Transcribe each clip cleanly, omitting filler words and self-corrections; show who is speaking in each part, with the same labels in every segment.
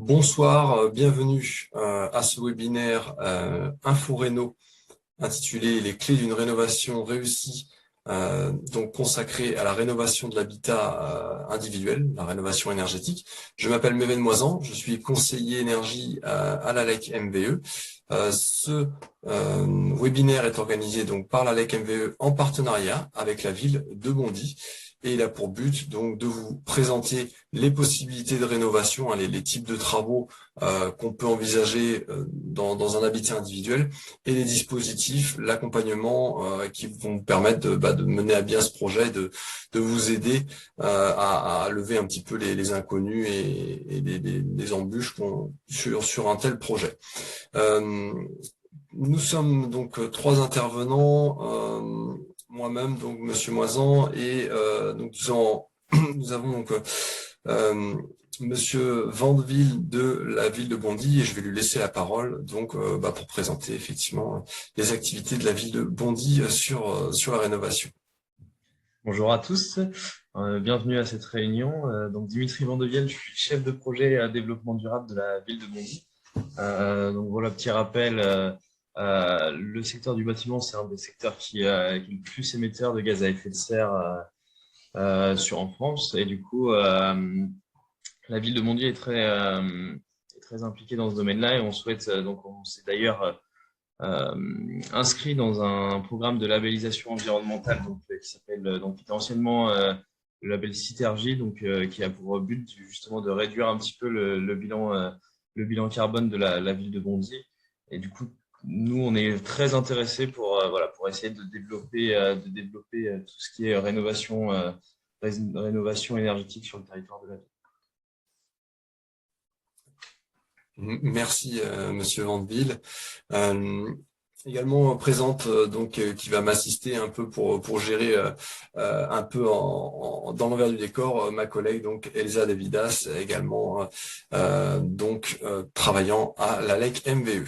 Speaker 1: Bonsoir, bienvenue à ce webinaire InfoRéno intitulé Les clés d'une rénovation réussie, donc consacré à la rénovation de l'habitat individuel, la rénovation énergétique. Je m'appelle Méven Moisan, je suis conseiller énergie à l'ALEC MVE. Ce webinaire est organisé donc par l'ALEC MVE en partenariat avec la ville de Bondy. Et il a pour but donc de vous présenter les possibilités de rénovation, les types de travaux qu'on peut envisager dans un habitat individuel et les dispositifs, l'accompagnement qui vont vous permettre de mener à bien ce projet, de vous aider à lever un petit peu les inconnus et les embûches sur un tel projet. Nous sommes donc trois intervenants. Moi-même, donc Monsieur Moisan, et donc nous avons donc Monsieur Vandeville de la ville de Bondy, et je vais lui laisser la parole donc pour présenter effectivement les activités de la ville de Bondy sur la rénovation.
Speaker 2: Bonjour à tous, bienvenue à cette réunion. Donc Dimitri Vandeville, je suis chef de projet développement durable de la ville de Bondy. Donc voilà, petit rappel. Le secteur du bâtiment, c'est un des secteurs qui est le plus émetteur de gaz à effet de serre en France. Et du coup, la ville de Bondy est très impliquée dans ce domaine-là. Et on souhaite, donc on s'est d'ailleurs inscrit dans un programme de labellisation environnementale qui s'appelle, qui était anciennement le label Citergie, qui a pour but justement de réduire un petit peu le bilan carbone de la ville de Bondy. Et du coup, nous, on est très intéressés pour essayer de développer tout ce qui est rénovation énergétique sur le territoire de la ville.
Speaker 1: Merci, Monsieur Vandeville. Également présente qui va m'assister un peu pour gérer un peu dans l'envers du décor ma collègue donc Elsa Davidas, également travaillant à l'ALEC MVE.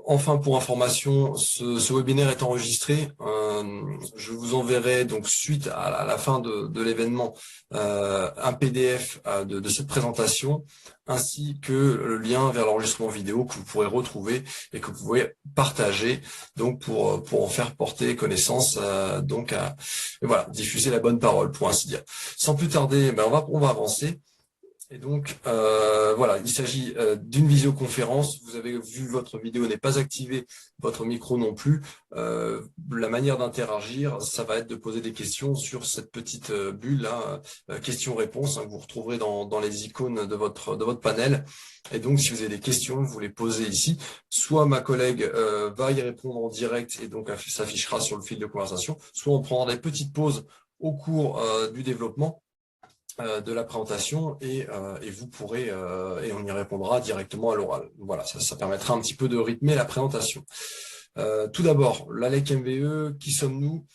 Speaker 1: Enfin, pour information, ce webinaire est enregistré. Je vous enverrai donc suite à la fin de l'événement un PDF de cette présentation, ainsi que le lien vers l'enregistrement vidéo que vous pourrez retrouver et que vous pouvez partager donc pour en faire porter connaissance et voilà, diffuser la bonne parole pour ainsi dire. Sans plus tarder, on va avancer. Et donc, voilà, il s'agit d'une visioconférence. Vous avez vu, votre vidéo n'est pas activée, votre micro non plus. La manière d'interagir, ça va être de poser des questions sur cette petite bulle-là, questions-réponses, que vous retrouverez dans les icônes de votre panel. Et donc, si vous avez des questions, vous les posez ici. Soit ma collègue va y répondre en direct et donc s'affichera sur le fil de conversation, soit on prendra des petites pauses au cours du développement de la présentation et vous pourrez et on y répondra directement à l'oral. Voilà, ça permettra un petit peu de rythmer la présentation. Tout d'abord, l'ALEC MVE, qui sommes-nous?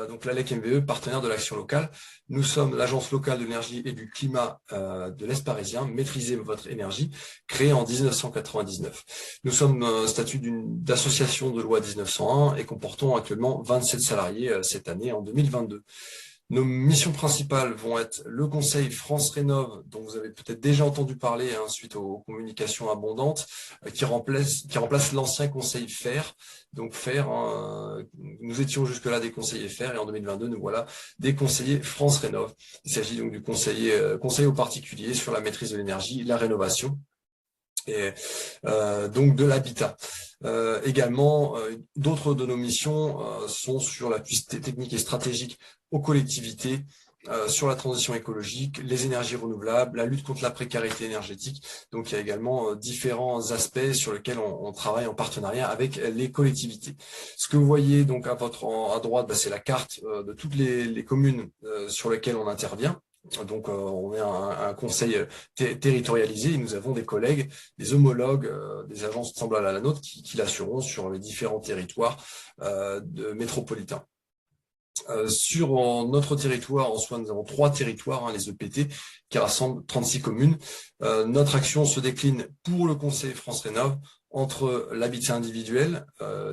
Speaker 1: Donc l'ALEC MVE, partenaire de l'action locale. Nous sommes l'agence locale de l'énergie et du climat de l'Est parisien, Maîtrisez votre énergie, créée en 1999. Nous sommes statut d'association de loi 1901 et comportons actuellement 27 salariés cette année en 2022. Nos missions principales vont être le conseil France Rénov, dont vous avez peut-être déjà entendu parler suite aux communications abondantes, qui remplace l'ancien conseil FAIR. Donc FAIR, nous étions jusque-là des conseillers FAIR et en 2022, nous voilà des conseillers France Rénov. Il s'agit donc du conseil aux particuliers sur la maîtrise de l'énergie, la rénovation et donc de l'habitat. Également, d'autres de nos missions sont sur l'appui technique et stratégique aux collectivités, sur la transition écologique, les énergies renouvelables, la lutte contre la précarité énergétique. Donc, il y a également différents aspects sur lesquels on travaille en partenariat avec les collectivités. Ce que vous voyez donc à droite, c'est la carte de toutes les communes sur lesquelles on intervient. Donc, on est un conseil territorialisé et nous avons des collègues, des homologues, des agences semblables à la nôtre qui l'assureront sur les différents territoires métropolitains. Sur notre territoire, en soi, nous avons 3 territoires, les EPT, qui rassemblent 36 communes. Notre action se décline pour le conseil France Rénov entre l'habitat individuel,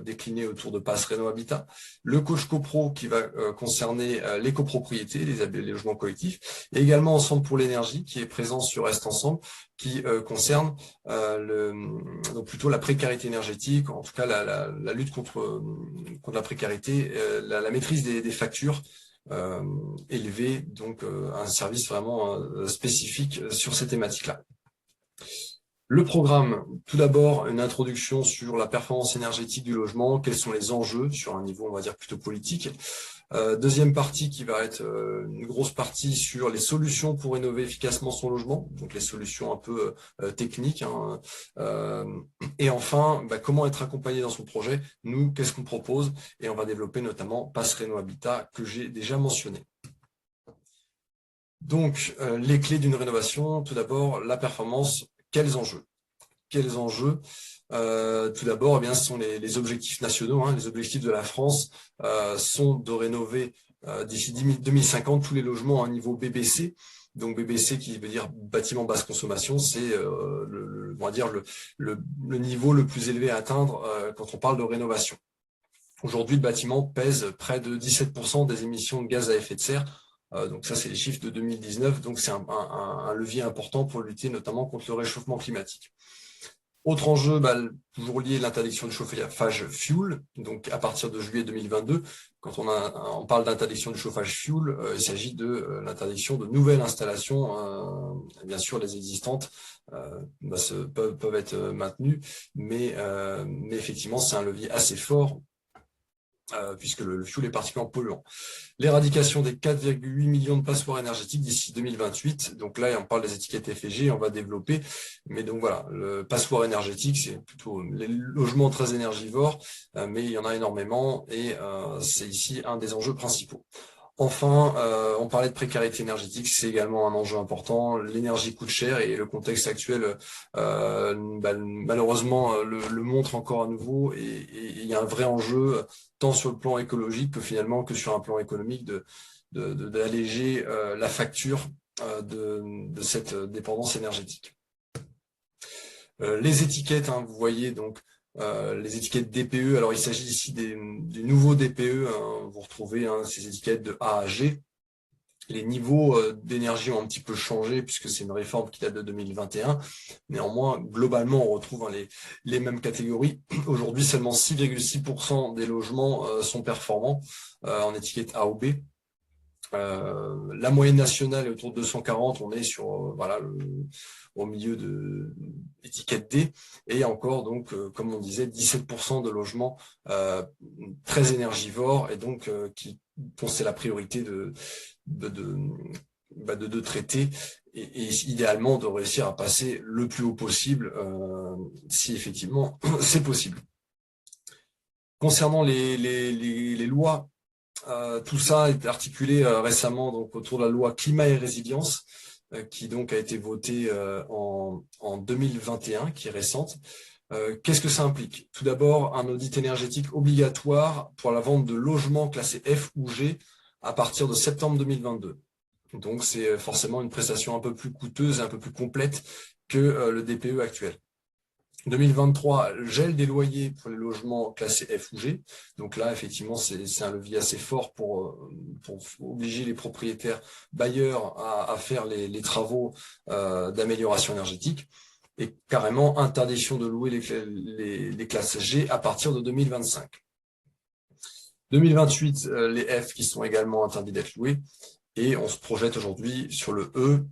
Speaker 1: décliné autour de Pass Réno Habitat, le coach copro qui va concerner les copropriétés, les logements collectifs, et également Ensemble pour l'énergie qui est présent sur Reste Ensemble, qui concerne donc plutôt la précarité énergétique, en tout cas la lutte contre la précarité, la maîtrise des factures élevées, donc un service vraiment spécifique sur ces thématiques-là. Le programme, tout d'abord, une introduction sur la performance énergétique du logement, quels sont les enjeux sur un niveau, on va dire, plutôt politique. Deuxième partie qui va être une grosse partie sur les solutions pour rénover efficacement son logement, donc les solutions un peu techniques. Hein. Et enfin, comment être accompagné dans son projet. Nous, qu'est-ce qu'on propose? Et on va développer notamment Pass Réno Habitat que j'ai déjà mentionné. Donc, les clés d'une rénovation, tout d'abord, la performance. Quels enjeux? Tout d'abord, ce sont les objectifs nationaux. Les objectifs de la France sont de rénover d'ici 2050 tous les logements à un niveau BBC. Donc BBC qui veut dire bâtiment basse consommation, c'est on va dire le niveau le plus élevé à atteindre quand on parle de rénovation. Aujourd'hui, le bâtiment pèse près de 17% des émissions de gaz à effet de serre. Donc ça, c'est les chiffres de 2019. Donc c'est un levier important pour lutter notamment contre le réchauffement climatique. Autre enjeu, toujours lié à l'interdiction du chauffage fuel. Donc à partir de juillet 2022, quand on parle d'interdiction du chauffage fuel, il s'agit de l'interdiction de nouvelles installations. Bien sûr, les existantes peuvent être maintenues, mais effectivement, c'est un levier assez fort. Puisque le fuel est particulièrement polluant. L'éradication des 4,8 millions de passoires énergétiques d'ici 2028. Donc là, on parle des étiquettes FEG, on va développer. Mais donc voilà, le passoire énergétique, c'est plutôt les logements très énergivores, mais il y en a énormément et c'est ici un des enjeux principaux. Enfin, on parlait de précarité énergétique, c'est également un enjeu important. L'énergie coûte cher et le contexte actuel, malheureusement, le montre encore à nouveau. Et il y a un vrai enjeu, tant sur le plan écologique que sur un plan économique, d'alléger la facture de cette dépendance énergétique. Les étiquettes, vous voyez donc. Les étiquettes DPE, alors il s'agit ici des nouveaux DPE, vous retrouvez ces étiquettes de A à G. Les niveaux d'énergie ont un petit peu changé puisque c'est une réforme qui date de 2021. Néanmoins, globalement, on retrouve les mêmes catégories. Aujourd'hui, seulement 6,6% des logements sont performants en étiquette A ou B. La moyenne nationale est autour de 240, on est sur au milieu de l'étiquette D, et encore donc comme on disait 17% de logements très énergivores et donc dont c'est la priorité de traiter et idéalement de réussir à passer le plus haut possible si effectivement c'est possible. Concernant les lois, tout ça est articulé récemment donc autour de la loi climat et résilience qui donc a été votée en 2021, qui est récente. Qu'est-ce que ça implique? Tout d'abord, un audit énergétique obligatoire pour la vente de logements classés F ou G à partir de septembre 2022. Donc c'est forcément une prestation un peu plus coûteuse et un peu plus complète que le DPE actuel. 2023, gel des loyers pour les logements classés F ou G. Donc là, effectivement, c'est un levier assez fort pour obliger les propriétaires bailleurs à faire les travaux d'amélioration énergétique. Et carrément, interdiction de louer les classes G à partir de 2025. 2028, les F qui sont également interdits d'être loués. Et on se projette aujourd'hui sur le E,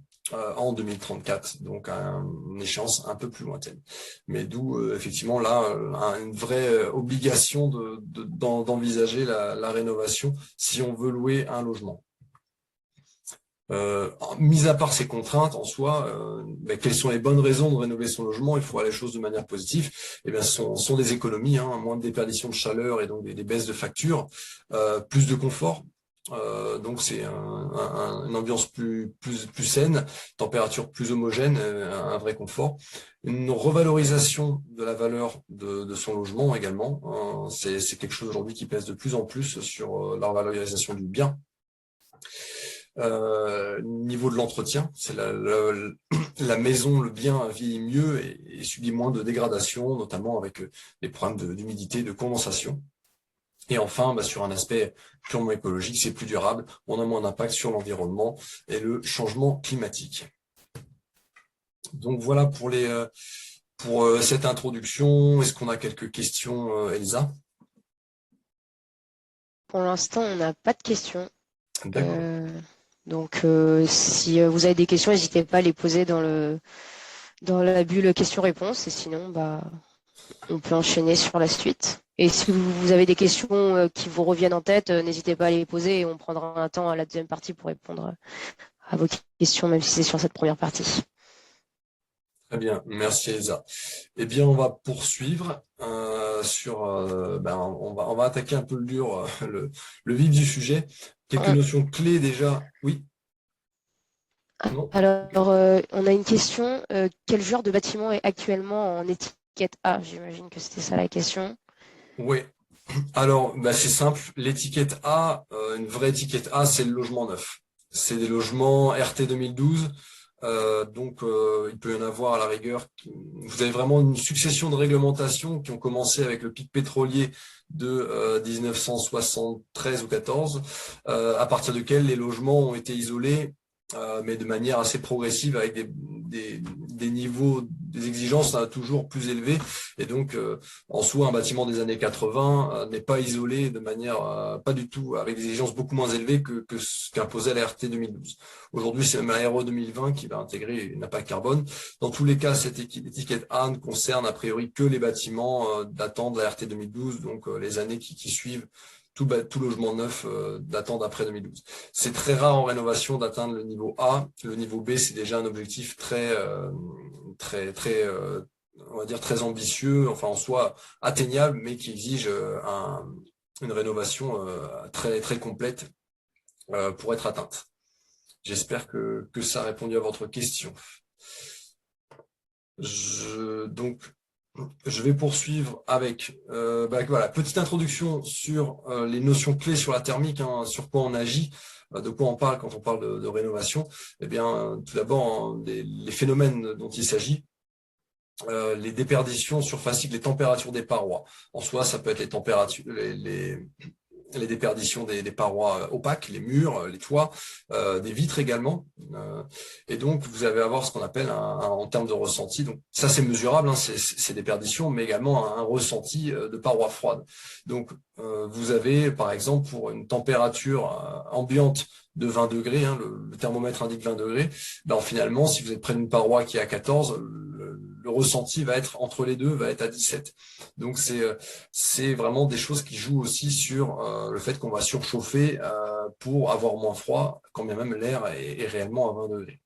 Speaker 1: en 2034, donc à une échéance un peu plus lointaine. Mais d'où effectivement là une vraie obligation d'envisager la rénovation si on veut louer un logement. Mis à part ces contraintes en soi, quelles sont les bonnes raisons de rénover son logement? Il faut voir les choses de manière positive. Ce sont des économies, moins de déperdition de chaleur et donc des baisses de factures, plus de confort. Donc c'est une ambiance plus saine, température plus homogène, un vrai confort, une revalorisation de la valeur de son logement également. C'est quelque chose aujourd'hui qui pèse de plus en plus sur la revalorisation du bien. Niveau de l'entretien, c'est la maison, le bien vieillit mieux et subit moins de dégradation, notamment avec les problèmes d'humidité, de condensation. Et enfin, sur un aspect purement écologique, c'est plus durable, on a moins d'impact sur l'environnement et le changement climatique. Donc voilà pour cette introduction. Est-ce qu'on a quelques questions, Elsa?
Speaker 3: Pour l'instant, on n'a pas de questions.
Speaker 1: D'accord.
Speaker 3: Donc, si vous avez des questions, n'hésitez pas à les poser dans la bulle questions-réponses. Et sinon, on peut enchaîner sur la suite. Et si vous avez des questions qui vous reviennent en tête, n'hésitez pas à les poser et on prendra un temps à la deuxième partie pour répondre à vos questions, même si c'est sur cette première partie.
Speaker 1: Très bien, merci Elsa. Eh bien, on va poursuivre on va attaquer un peu le dur, le vif du sujet. Quelques notions clés déjà. Oui. Non.
Speaker 3: Alors, on a une question. Quel genre de bâtiment est actuellement en étiquette A? J'imagine que c'était ça la question.
Speaker 1: Oui. Alors, c'est simple. L'étiquette A, une vraie étiquette A, c'est le logement neuf. C'est des logements RT 2012. Il peut y en avoir à la rigueur. Vous avez vraiment une succession de réglementations qui ont commencé avec le pic pétrolier de 1973 ou 14, à partir duquel les logements ont été isolés, mais de manière assez progressive avec des niveaux, des exigences toujours plus élevés. Et donc, en soi, un bâtiment des années 80 n'est pas isolé de manière, pas du tout, avec des exigences beaucoup moins élevées que ce qu'imposait la RT 2012. Aujourd'hui, c'est même la RE 2020 qui va intégrer une impact carbone. Dans tous les cas, cette étiquette A ne concerne a priori que les bâtiments datant de la RT 2012, donc les années qui suivent tout logement neuf datant d'après 2012. C'est très rare en rénovation d'atteindre le niveau A. Le niveau B, c'est déjà un objectif on va dire très ambitieux, enfin en soi atteignable, mais qui exige une rénovation très très complète pour être atteinte. J'espère que ça a répondu à votre question. Je vais poursuivre avec voilà, petite introduction sur les notions clés sur la thermique, sur quoi on agit, de quoi on parle quand on parle de rénovation. Eh bien, tout d'abord, les phénomènes dont il s'agit. Les déperditions surfaciques, les températures des parois. En soi, ça peut être les températures, les déperditions des parois opaques, les murs, les toits, des vitres également. Et donc, vous allez avoir ce qu'on appelle en termes de ressenti. Donc, ça, c'est mesurable, ces déperditions, mais également un ressenti de parois froides. Donc, vous avez, par exemple, pour une température ambiante de 20 degrés, le thermomètre indique 20 degrés, finalement, si vous êtes près d'une paroi qui est à 14, le ressenti va être entre les deux, va être à 17. Donc, c'est vraiment des choses qui jouent aussi sur le fait qu'on va surchauffer pour avoir moins froid, quand bien même l'air est réellement à 20 degrés.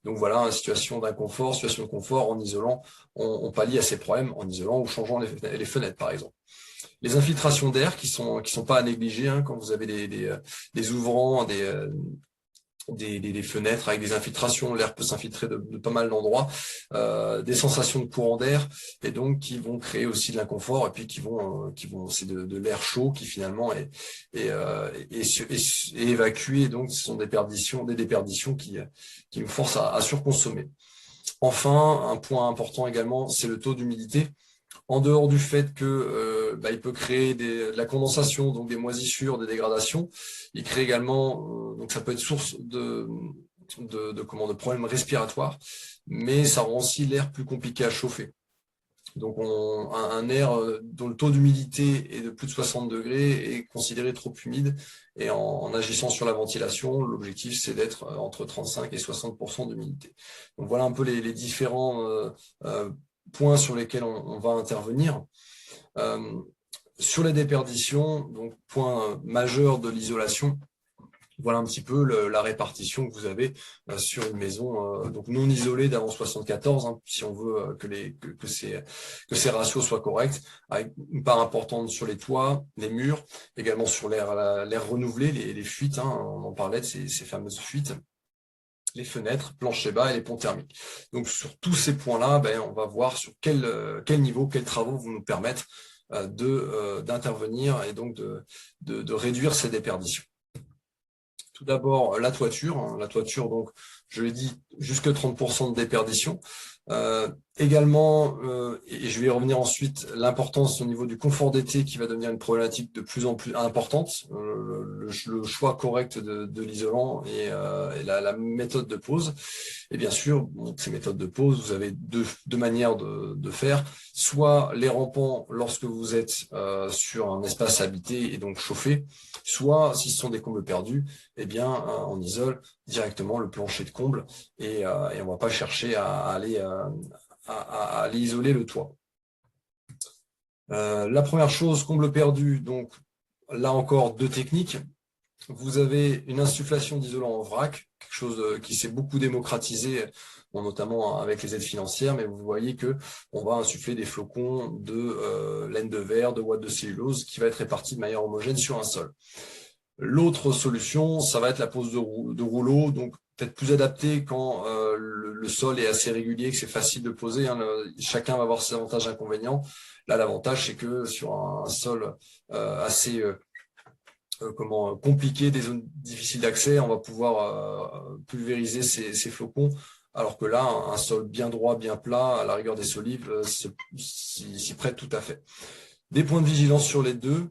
Speaker 1: Donc voilà, situation d'inconfort, situation de confort, en isolant, on pallie à ces problèmes en isolant ou changeant les fenêtres, par exemple. Les infiltrations d'air qui sont pas à négliger quand vous avez des ouvrants, des fenêtres avec des infiltrations, l'air peut s'infiltrer de pas mal d'endroits, des sensations de courant d'air, et donc qui vont créer aussi de l'inconfort, et puis qui vont c'est de l'air chaud qui finalement est évacué, donc ce sont des déperditions qui nous forcent à surconsommer. Enfin, un point important également, c'est le taux d'humidité. En dehors du fait que il peut créer de la condensation, donc des moisissures, des dégradations, il crée également, donc ça peut être source de problèmes respiratoires, mais ça rend aussi l'air plus compliqué à chauffer. Donc un air dont le taux d'humidité est de plus de 60 degrés est considéré trop humide, et en agissant sur la ventilation, l'objectif c'est d'être entre 35 et 60% d'humidité. Donc voilà un peu les différents points sur lesquels on va intervenir. Sur les déperditions, donc point majeur de l'isolation, voilà un petit peu la répartition que vous avez sur une maison donc non isolée d'avant 74, si on veut que ces ratios soient corrects, avec une part importante sur les toits, les murs, également sur l'air renouvelé, les fuites, on en parlait de ces fameuses fuites, les fenêtres, plancher bas et les ponts thermiques. Donc sur tous ces points-là, on va voir sur quel niveau, quels travaux vont nous permettre d'intervenir et donc de réduire ces déperditions. Tout d'abord, la toiture. La toiture, donc, je l'ai dit, jusque 30% de déperdition. Également, et je vais y revenir ensuite, l'importance au niveau du confort d'été qui va devenir une problématique de plus en plus importante. Le choix correct de l'isolant et la méthode de pose. Et bien sûr, bon, ces méthodes de pose, vous avez deux manières de faire. Soit les rampants lorsque vous êtes sur un espace habité et donc chauffé, soit si ce sont des combles perdus, eh bien on isole directement le plancher de comble et on va pas chercher à aller isoler le toit. La première chose, comble perdu, donc là encore deux techniques. Vous avez une insufflation d'isolant en vrac, quelque chose qui s'est beaucoup démocratisé, bon, notamment avec les aides financières, mais vous voyez que on va insuffler des flocons de laine de verre, de ouate de cellulose, qui va être répartie de manière homogène sur un sol. L'autre solution, ça va être la pose de rouleau, donc peut-être plus adapté quand le sol est assez régulier, que c'est facile de poser. Hein, chacun va avoir ses avantages et inconvénients. Là, l'avantage, c'est que sur un sol assez compliqué, des zones difficiles d'accès, on va pouvoir pulvériser ces flocons. Alors que là, un sol bien droit, bien plat, à la rigueur des solives, s'y prête tout à fait. Des points de vigilance sur les deux.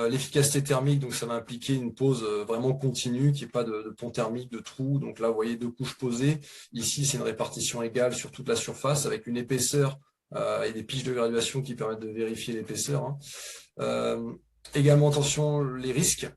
Speaker 1: L'efficacité thermique, donc ça va impliquer une pose vraiment continue, qu'il n'y ait pas de pont thermique, de trou. Donc là, vous voyez deux couches posées. Ici, c'est une répartition égale sur toute la surface avec une épaisseur et des piches de graduation qui permettent de vérifier l'épaisseur. Hein. Également, attention, les risques.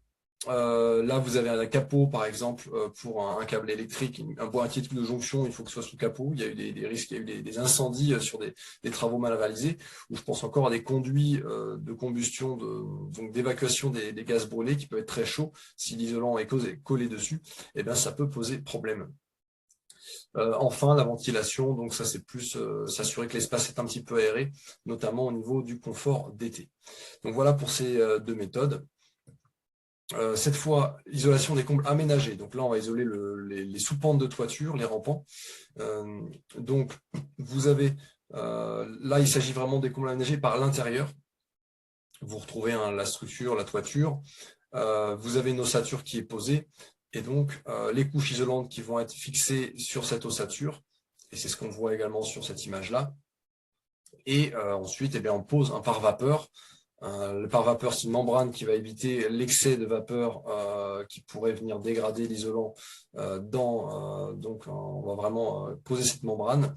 Speaker 1: Là, vous avez un capot, par exemple, pour un câble électrique, un boîtier de jonction, il faut que ce soit sous capot. Il y a eu des risques, il y a eu des incendies sur des travaux mal réalisés, où je pense encore à des conduits de combustion, donc d'évacuation des gaz brûlés qui peuvent être très chauds. Si l'isolant est collé dessus, eh bien, ça peut poser problème. Enfin, la ventilation, donc ça c'est plus s'assurer que l'espace est un petit peu aéré, notamment au niveau du confort d'été. Donc voilà pour ces deux méthodes. Cette fois, l'isolation des combles aménagés. Donc là, on va isoler les sous-pentes de toiture, les rampants. Donc, vous avez, là, il s'agit vraiment des combles aménagés par l'intérieur. Vous retrouvez la structure, la toiture. Vous avez une ossature qui est posée. Et donc, les couches isolantes qui vont être fixées sur cette ossature. Et c'est ce qu'on voit également sur cette image-là. Et ensuite, eh bien, on pose un pare-vapeur. Le pare-vapeur, c'est une membrane qui va éviter l'excès de vapeur qui pourrait venir dégrader l'isolant. Donc, on va vraiment poser cette membrane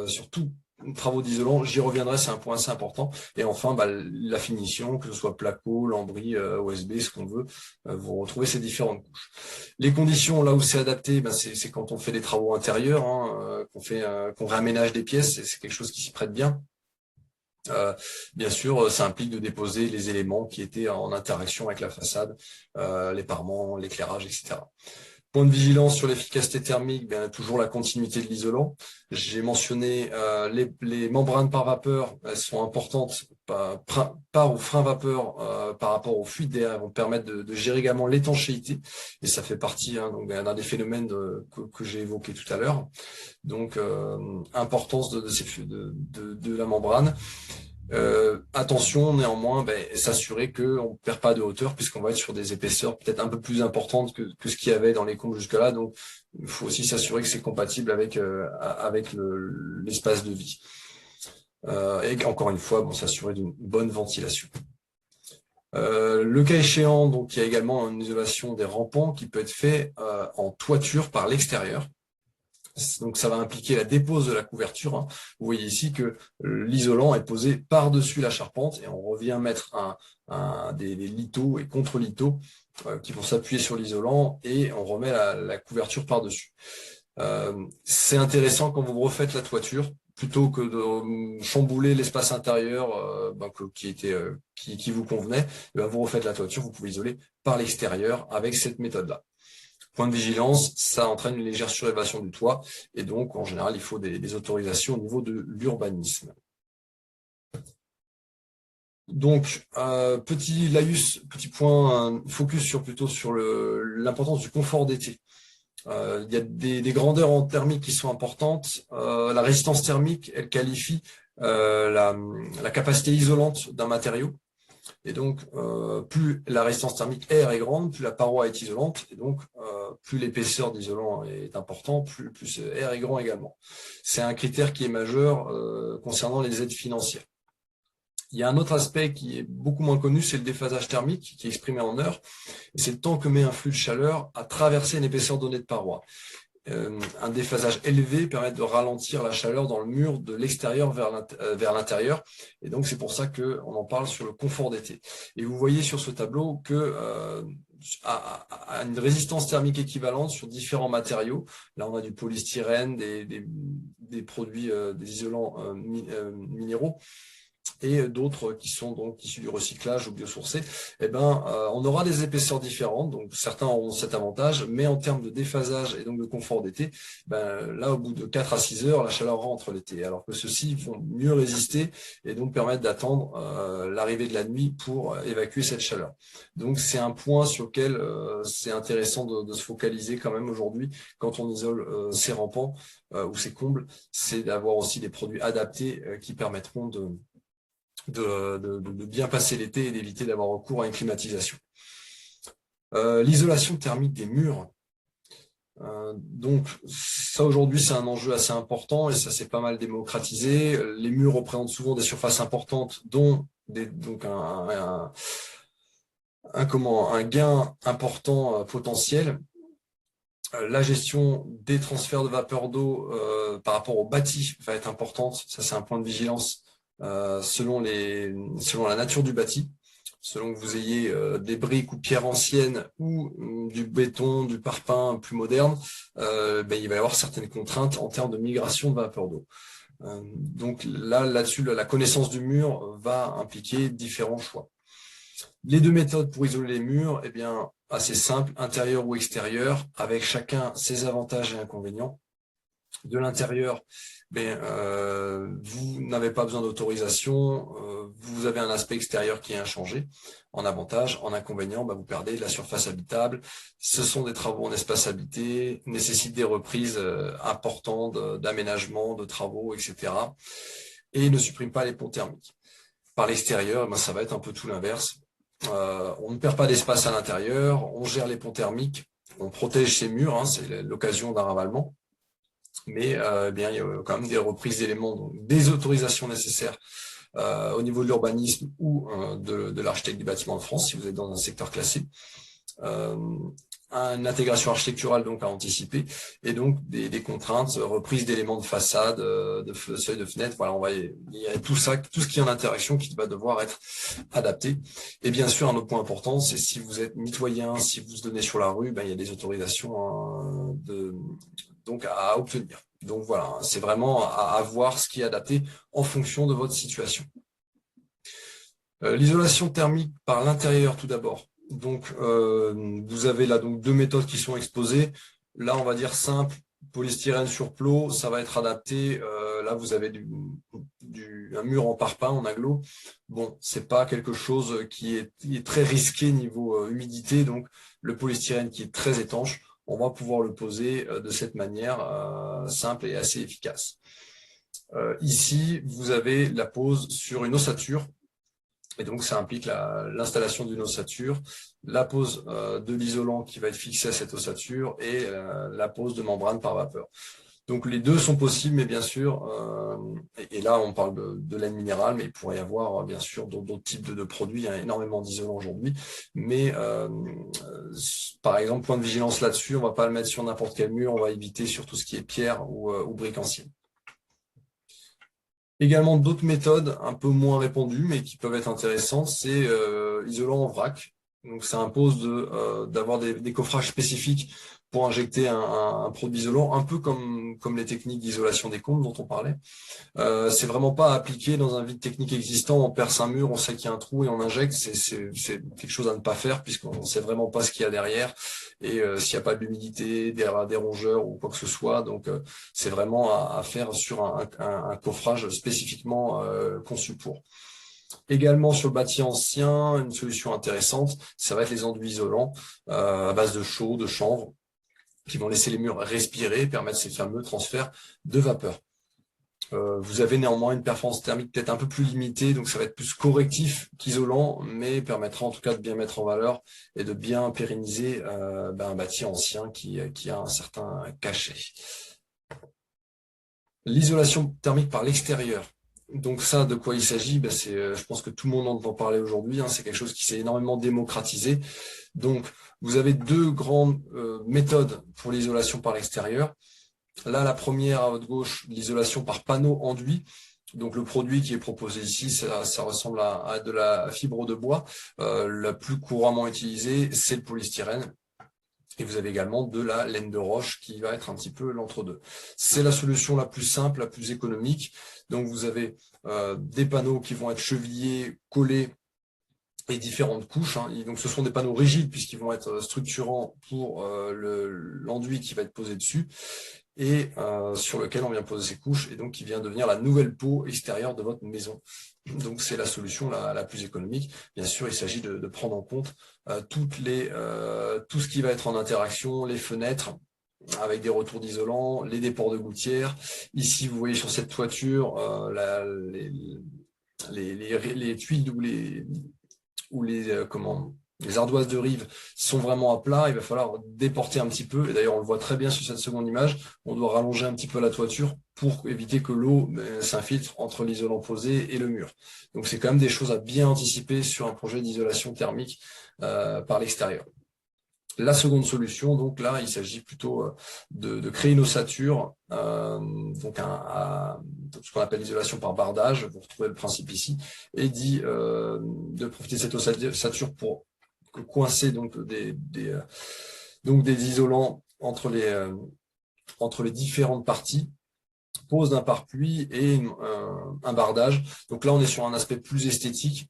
Speaker 1: sur tous les travaux d'isolant. J'y reviendrai, c'est un point assez important. Et enfin, la finition, que ce soit placo, lambris, OSB, ce qu'on veut, vous retrouvez ces différentes couches. Les conditions, là où c'est adapté, c'est quand on fait des travaux intérieurs, hein, qu'on réaménage des pièces, c'est quelque chose qui s'y prête bien. Bien sûr, ça implique de déposer les éléments qui étaient en interaction avec la façade, les parements, l'éclairage, etc. Point de vigilance sur l'efficacité thermique, bien toujours la continuité de l'isolant. J'ai mentionné les membranes par vapeur, elles sont importantes par ou frein vapeur par rapport aux fuites d'air, elles vont permettre de gérer également l'étanchéité et ça fait partie donc d'un des phénomènes que j'ai évoqué tout à l'heure. Donc importance de la membrane. Attention néanmoins, s'assurer qu'on ne perd pas de hauteur puisqu'on va être sur des épaisseurs peut-être un peu plus importantes que ce qu'il y avait dans les combles jusque-là. Donc, il faut aussi s'assurer que c'est compatible avec l'espace de vie. Et encore une fois, s'assurer d'une bonne ventilation. Le cas échéant, donc il y a également une isolation des rampants qui peut être fait en toiture par l'extérieur. Donc, ça va impliquer la dépose de la couverture. Hein. Vous voyez ici que l'isolant est posé par-dessus la charpente et on revient mettre des lithos et contre-lithos qui vont s'appuyer sur l'isolant et on remet la couverture par-dessus. C'est intéressant quand vous refaites la toiture, plutôt que de chambouler l'espace intérieur qui vous convenait, vous refaites la toiture, vous pouvez isoler par l'extérieur avec cette méthode-là. Point de vigilance, ça entraîne une légère surélévation du toit et donc en général il faut des autorisations au niveau de l'urbanisme. Donc petit point focus plutôt sur l'importance du confort d'été. Il y a des grandeurs en thermique qui sont importantes. La résistance thermique, elle qualifie la capacité isolante d'un matériau. Et donc, plus la résistance thermique air est grande, plus la paroi est isolante, et donc plus l'épaisseur d'isolant est importante, plus air est grand également. C'est un critère qui est majeur concernant les aides financières. Il y a un autre aspect qui est beaucoup moins connu, c'est le déphasage thermique, qui est exprimé en heures. C'est le temps que met un flux de chaleur à traverser une épaisseur donnée de paroi. Un déphasage élevé permet de ralentir la chaleur dans le mur de l'extérieur vers l'intérieur. Et donc, c'est pour ça qu'on en parle sur le confort d'été. Et vous voyez sur ce tableau que à une résistance thermique équivalente sur différents matériaux. Là, on a du polystyrène, des produits, des isolants minéraux, et d'autres qui sont donc issus du recyclage ou biosourcés, on aura des épaisseurs différentes, donc certains auront cet avantage, mais en termes de déphasage et donc de confort d'été, là, au bout de 4 à 6 heures, la chaleur rentre l'été, alors que ceux-ci vont mieux résister et donc permettre d'attendre l'arrivée de la nuit pour évacuer cette chaleur. Donc, c'est un point sur lequel c'est intéressant de se focaliser quand même aujourd'hui quand on isole ces rampants ou ces combles, c'est d'avoir aussi des produits adaptés qui permettront de bien passer l'été et d'éviter d'avoir recours à une climatisation. L'isolation thermique des murs. Donc ça aujourd'hui c'est un enjeu assez important et ça s'est pas mal démocratisé. Les murs représentent souvent des surfaces importantes dont un gain important potentiel. La gestion des transferts de vapeur d'eau par rapport au bâti va être importante. Ça c'est un point de vigilance. Selon la nature du bâti, selon que vous ayez des briques ou pierres anciennes ou du béton, du parpaing plus moderne, il va y avoir certaines contraintes en termes de migration de vapeur d'eau. Donc là-dessus, la connaissance du mur va impliquer différents choix. Les deux méthodes pour isoler les murs, assez simple, intérieur ou extérieur, avec chacun ses avantages et inconvénients. De l'intérieur, vous n'avez pas besoin d'autorisation, vous avez un aspect extérieur qui est inchangé. En avantage, en inconvénient, vous perdez de la surface habitable. Ce sont des travaux en espace habité, nécessitent des reprises importantes d'aménagement, de travaux, etc. Et ne suppriment pas les ponts thermiques. Par l'extérieur, ça va être un peu tout l'inverse. On ne perd pas d'espace à l'intérieur, on gère les ponts thermiques, on protège ces murs, c'est l'occasion d'un ravalement. Mais il y a quand même des reprises d'éléments, donc des autorisations nécessaires au niveau de l'urbanisme ou de l'architecte du bâtiment de France, si vous êtes dans un secteur classé. Une intégration architecturale donc à anticiper et donc des contraintes, reprise d'éléments de façade, de seuil de fenêtre. Voilà, il y a tout ça, tout ce qui est en interaction qui va devoir être adapté. Et bien sûr, un autre point important, c'est si vous êtes mitoyen, si vous se donnez sur la rue, il y a des autorisations donc à obtenir. Donc voilà, c'est vraiment à voir ce qui est adapté en fonction de votre situation. L'isolation thermique par l'intérieur tout d'abord. Donc vous avez là donc deux méthodes qui sont exposées. Là, on va dire simple, polystyrène sur plot, ça va être adapté. Là, vous avez un mur en parpaing, en aglo. Bon, c'est pas quelque chose qui est très risqué niveau humidité. Donc le polystyrène qui est très étanche, on va pouvoir le poser de cette manière simple et assez efficace. Ici, vous avez la pose sur une ossature. Et donc, ça implique l'installation d'une ossature, la pose de l'isolant qui va être fixé à cette ossature et la pose de membrane par vapeur. Donc, les deux sont possibles, mais bien sûr, et là, on parle de laine minérale, mais il pourrait y avoir, bien sûr, d'autres types de produits. Il y a énormément d'isolants aujourd'hui. Mais, par exemple, point de vigilance là-dessus, on ne va pas le mettre sur n'importe quel mur, on va éviter sur tout ce qui est pierre ou briques anciennes. Également d'autres méthodes un peu moins répandues, mais qui peuvent être intéressantes, c'est isolant en vrac. Donc, ça impose d'avoir des coffrages spécifiques pour injecter un produit isolant, un peu comme les techniques d'isolation des combles dont on parlait. C'est vraiment pas appliqué dans un vide technique existant. On perce un mur, on sait qu'il y a un trou et on injecte. C'est quelque chose à ne pas faire puisqu'on ne sait vraiment pas ce qu'il y a derrière et s'il n'y a pas d'humidité, des rongeurs ou quoi que ce soit. Donc, c'est vraiment à faire sur un coffrage spécifiquement conçu pour. Également sur le bâti ancien, une solution intéressante, ça va être les enduits isolants à base de chaux, de chanvre, qui vont laisser les murs respirer et permettre ces fameux transferts de vapeur. Vous avez néanmoins une performance thermique peut-être un peu plus limitée, donc ça va être plus correctif qu'isolant, mais permettra en tout cas de bien mettre en valeur et de bien pérenniser un bâti ancien qui a un certain cachet. L'isolation thermique par l'extérieur. Donc ça, de quoi il s'agit, je pense que tout le monde en entend parler aujourd'hui, hein, c'est quelque chose qui s'est énormément démocratisé. Donc, vous avez deux grandes méthodes pour l'isolation par l'extérieur. Là, la première à votre gauche, l'isolation par panneau enduit. Donc le produit qui est proposé ici, ça ressemble à de la fibre de bois. La plus couramment utilisée, c'est le polystyrène. Et vous avez également de la laine de roche qui va être un petit peu l'entre-deux. C'est la solution la plus simple, la plus économique. Donc vous avez des panneaux qui vont être chevillés, collés et différentes couches. Hein. Et donc ce sont des panneaux rigides puisqu'ils vont être structurants pour l'enduit qui va être posé dessus et sur lequel on vient poser ces couches et donc qui vient devenir la nouvelle peau extérieure de votre maison. Donc c'est la solution la plus économique. Bien sûr, il s'agit de prendre en compte tout ce qui va être en interaction, les fenêtres avec des retours d'isolant, les déports de gouttière. Ici, vous voyez sur cette toiture les tuiles ou les ardoises de rive sont vraiment à plat, il va falloir déporter un petit peu, et d'ailleurs on le voit très bien sur cette seconde image, on doit rallonger un petit peu la toiture pour éviter que l'eau s'infiltre entre l'isolant posé et le mur. Donc c'est quand même des choses à bien anticiper sur un projet d'isolation thermique par l'extérieur. La seconde solution, donc là, il s'agit plutôt de créer une ossature, donc ce qu'on appelle l'isolation par bardage, vous retrouvez le principe ici, et de profiter de cette ossature pour coincer donc des isolants entre les différentes parties, pose d'un pare-pluie et un bardage. Donc là, on est sur un aspect plus esthétique,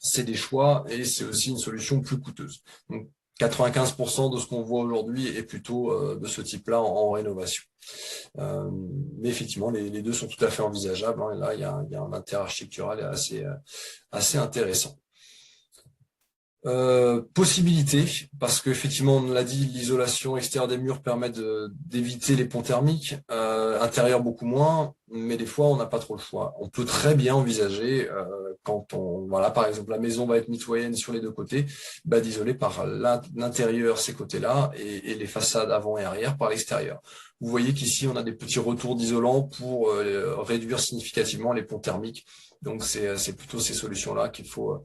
Speaker 1: c'est des choix et c'est aussi une solution plus coûteuse. Donc 95% de ce qu'on voit aujourd'hui est plutôt de ce type-là en rénovation. Mais effectivement, les deux sont tout à fait envisageables. Hein, et là, il y a un intérêt architectural assez intéressant. Possibilité, parce qu'effectivement, on l'a dit, l'isolation extérieure des murs permet d'éviter les ponts thermiques, intérieur beaucoup moins, mais des fois, on n'a pas trop le choix. On peut très bien envisager, par exemple, la maison va être mitoyenne sur les deux côtés, d'isoler par l'intérieur ces côtés-là et les façades avant et arrière par l'extérieur. Vous voyez qu'ici, on a des petits retours d'isolant pour réduire significativement les ponts thermiques. Donc, c'est plutôt ces solutions-là qu'il faut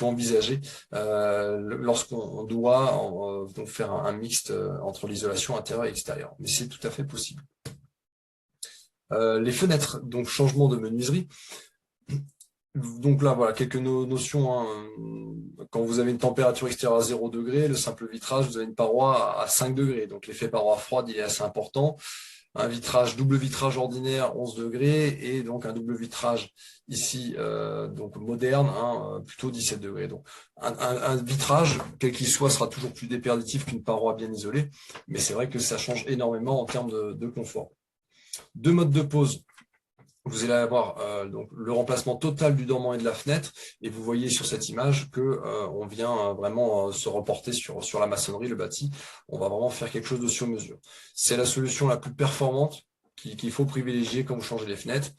Speaker 1: envisager lorsqu'on doit donc faire un mixte entre l'isolation intérieure et extérieure. Mais c'est tout à fait possible. Les fenêtres, donc changement de menuiserie. Donc là, voilà, quelques notions. Hein. Quand vous avez une température extérieure à 0 degré, le simple vitrage, vous avez une paroi à 5 degrés. Donc l'effet paroi froide, il est assez important. Un double vitrage ordinaire, 11 degrés, et donc un double vitrage ici, donc moderne, plutôt 17 degrés. Donc un vitrage, quel qu'il soit, sera toujours plus déperditif qu'une paroi bien isolée, mais c'est vrai que ça change énormément en termes de confort. Deux modes de pose. Vous allez avoir donc le remplacement total du dormant et de la fenêtre, et vous voyez sur cette image que on vient vraiment se reporter sur la maçonnerie, le bâti. On va vraiment faire quelque chose de sur mesure. C'est la solution la plus performante qu'il faut privilégier quand vous changez les fenêtres.